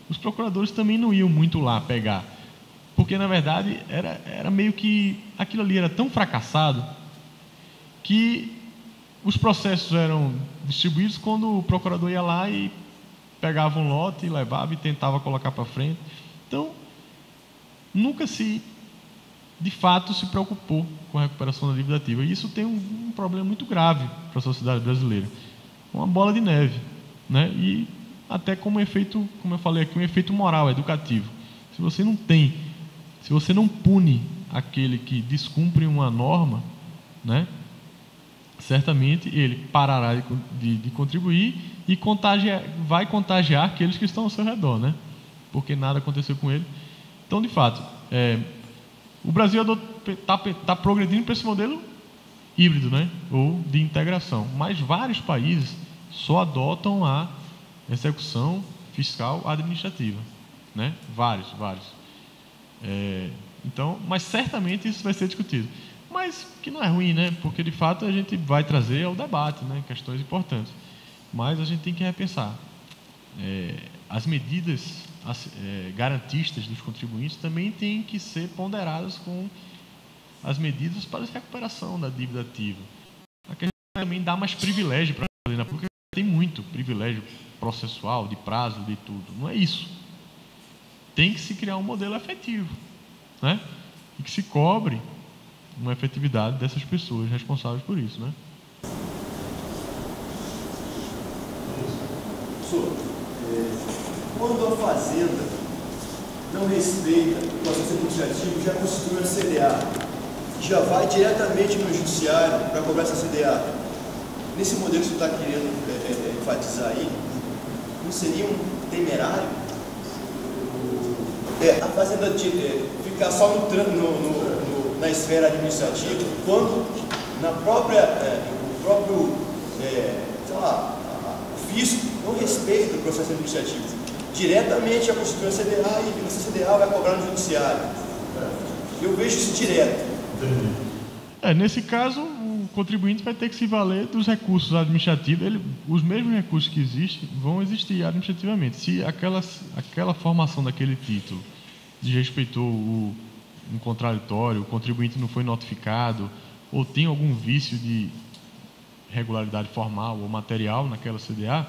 Os procuradores também não iam muito lá pegar, porque, na verdade, era meio que aquilo ali era tão fracassado que os processos eram distribuídos quando o procurador ia lá e pegava um lote, e levava e tentava colocar para frente. Então, nunca de fato, se preocupou com a recuperação da dívida ativa. E isso tem um problema muito grave para a sociedade brasileira. Uma bola de neve, né? E até como efeito, como eu falei aqui, um efeito moral, educativo. Se você não pune aquele que descumpre uma norma, né, certamente ele parará de contribuir e vai contagiar aqueles que estão ao seu redor, né? Porque nada aconteceu com ele. Então, de fato, o Brasil está progredindo para esse modelo híbrido, né? Ou de integração. Mas vários países só adotam a execução fiscal administrativa, né? Vários. Então, mas certamente isso vai ser discutido. Mas que não é ruim, né? Porque de fato a gente vai trazer ao debate, né, questões importantes. Mas a gente tem que repensar. As medidas garantistas dos contribuintes também têm que ser ponderadas com as medidas para a recuperação da dívida ativa. A questão também dá mais privilégio para a lei, porque tem muito privilégio processual, de prazo, de tudo. Não é isso. Tem que se criar um modelo efetivo, né? E que se cobre uma efetividade dessas pessoas responsáveis por isso, né? Professor, quando a Fazenda não respeita o processo administrativo, já constitui a CDA, já vai diretamente no judiciário para cobrar essa CDA. Nesse modelo que você está querendo enfatizar aí, não seria um temerário? A Fazenda ficar só na esfera administrativa, quando o próprio o fisco não respeita o processo administrativo. Diretamente a constitui a CDA e essa CDA vai cobrar no judiciário. Eu vejo isso direto. Nesse caso, o contribuinte vai ter que se valer dos recursos administrativos. Os mesmos recursos que existem vão existir administrativamente. Se aquela formação daquele título desrespeitou um contraditório, o contribuinte não foi notificado, ou tem algum vício de regularidade formal ou material naquela CDA,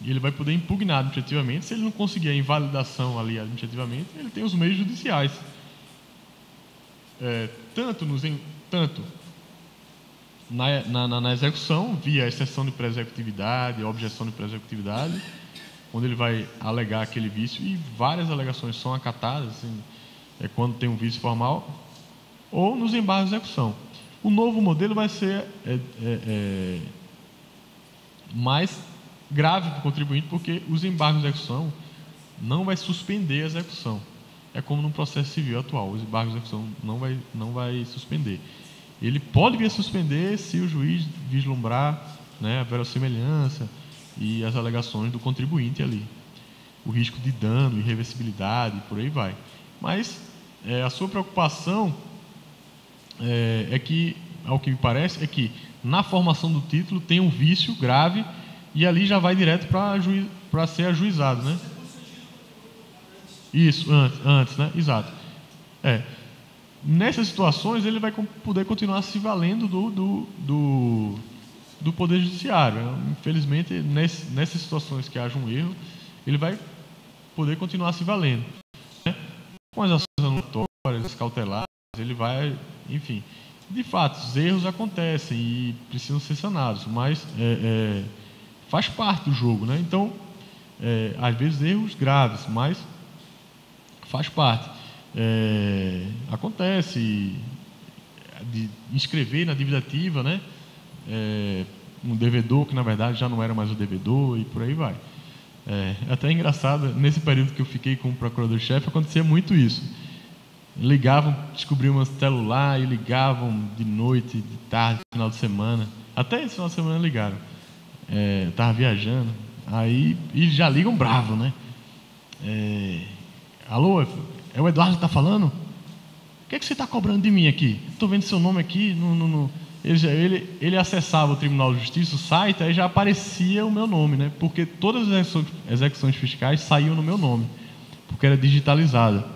ele vai poder impugnar administrativamente. Se ele não conseguir a invalidação ali administrativamente, ele tem os meios judiciais. Tanto na execução, via exceção de pré-executividade, objeção de pré-executividade, onde ele vai alegar aquele vício, e várias alegações são acatadas, assim, quando tem um vício formal, ou nos embargos de execução. O novo modelo vai ser mais grave para o contribuinte, porque os embargos de execução não vai suspender a execução. é como num processo civil atual. Os embargos de execução não vai suspender. Ele pode vir a suspender se o juiz vislumbrar, né, a verossimilhança e as alegações do contribuinte ali. O risco de dano, irreversibilidade, por aí vai. Mas a sua preocupação é que, ao que me parece, é que na formação do título tem um vício grave e ali já vai direto para ser ajuizado, né? Isso, antes, né? Exato. Nessas situações, ele vai poder continuar se valendo do Poder Judiciário. Infelizmente, nessas situações que haja um erro, ele vai poder continuar se valendo, né? Com as ações anulatórias, cautelares, ele vai, enfim. De fato, os erros acontecem e precisam ser sanados, mas faz parte do jogo, né? Então, às vezes erros graves, mas faz parte. Acontece de inscrever na dívida ativa, né? Um devedor que na verdade já não era mais o devedor e por aí vai. Até engraçado, nesse período que eu fiquei com o procurador-chefe, acontecia muito isso. Ligavam, descobriam meu celular e ligavam de noite, de tarde, final de semana. Até esse final de semana ligaram. Eu estava viajando, aí e já ligam bravo, né? Alô, é o Eduardo que está falando? O que você está cobrando de mim aqui? Estou vendo seu nome aqui. Ele acessava o Tribunal de Justiça, o site, aí já aparecia o meu nome, né? Porque todas as execuções fiscais saíam no meu nome, porque era digitalizada.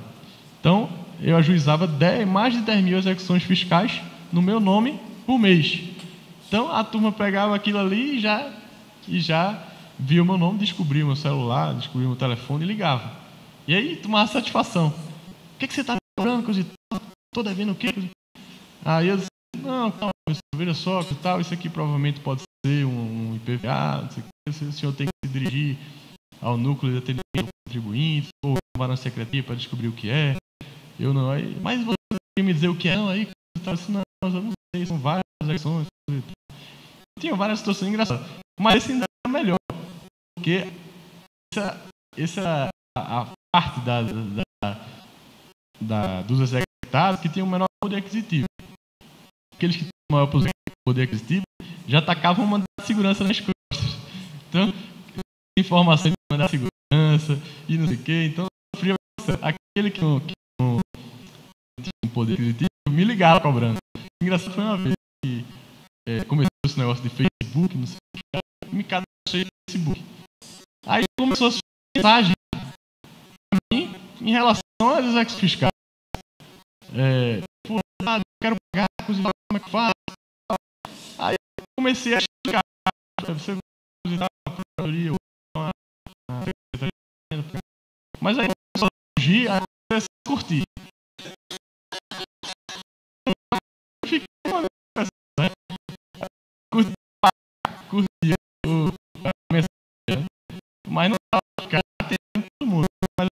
Então, eu ajuizava mais de 10 mil execuções fiscais no meu nome por mês. Então, a turma pegava aquilo ali e já via o meu nome, descobria o meu celular, descobria o meu telefone e ligava. E aí, tomava satisfação. O que você está cobrando, coisa e tal? Estou devendo o quê? Aí eu disse, não, veja só, que tal, isso aqui provavelmente pode ser um IPVA, não sei o que, o senhor tem que se dirigir ao núcleo de atendimento do contribuinte, ou chamar na secretaria para descobrir o que é. Eu não, aí, mas você quer me dizer o que é? Não, aí eu disse, não, eu não sei, são várias ações. Tinha várias situações engraçadas, mas esse ainda é melhor, porque essa a parte dos executados que tinham o menor poder aquisitivo. Aqueles que tinham o maior poder aquisitivo já atacavam o mandato de segurança nas costas. Então, informações de mandato de segurança e não sei o quê. Então, aquele que não tinha um poder aquisitivo me ligava cobrando. Engraçado, foi uma vez que começou esse negócio de Facebook, não sei o que, me cadastrei no Facebook. Aí começou a surgir mensagem em relação às execuções fiscais. Eu quero pagar, como é que faz? Aí eu comecei a chegar, você procuradoria, mas aí começou a surgir, aí eu comecei a curtir. Eu fiquei uma vez, né? Curti a mensagem, mas não estava ficando atendendo todo mundo. Mas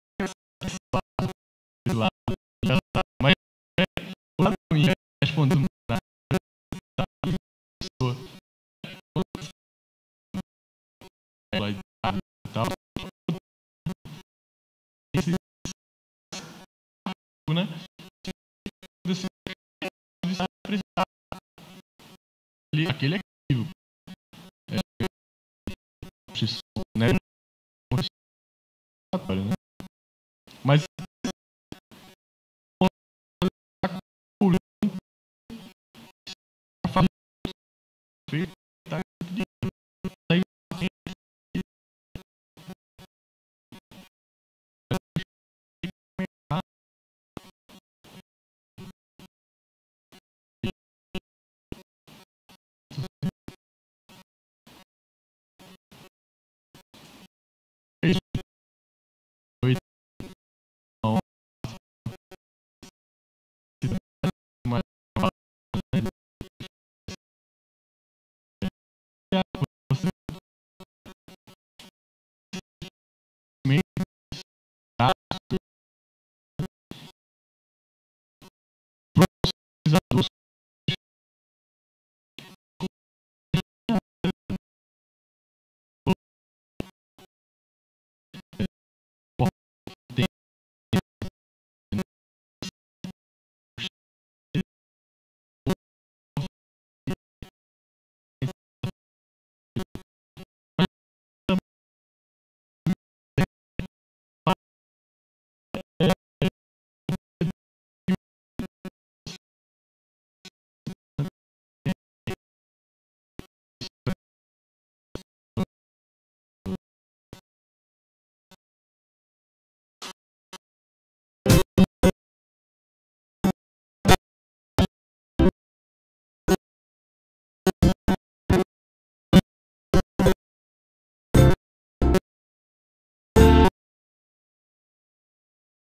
o lado ruim é respondendo né? Aquele é aquilo. Né? Mas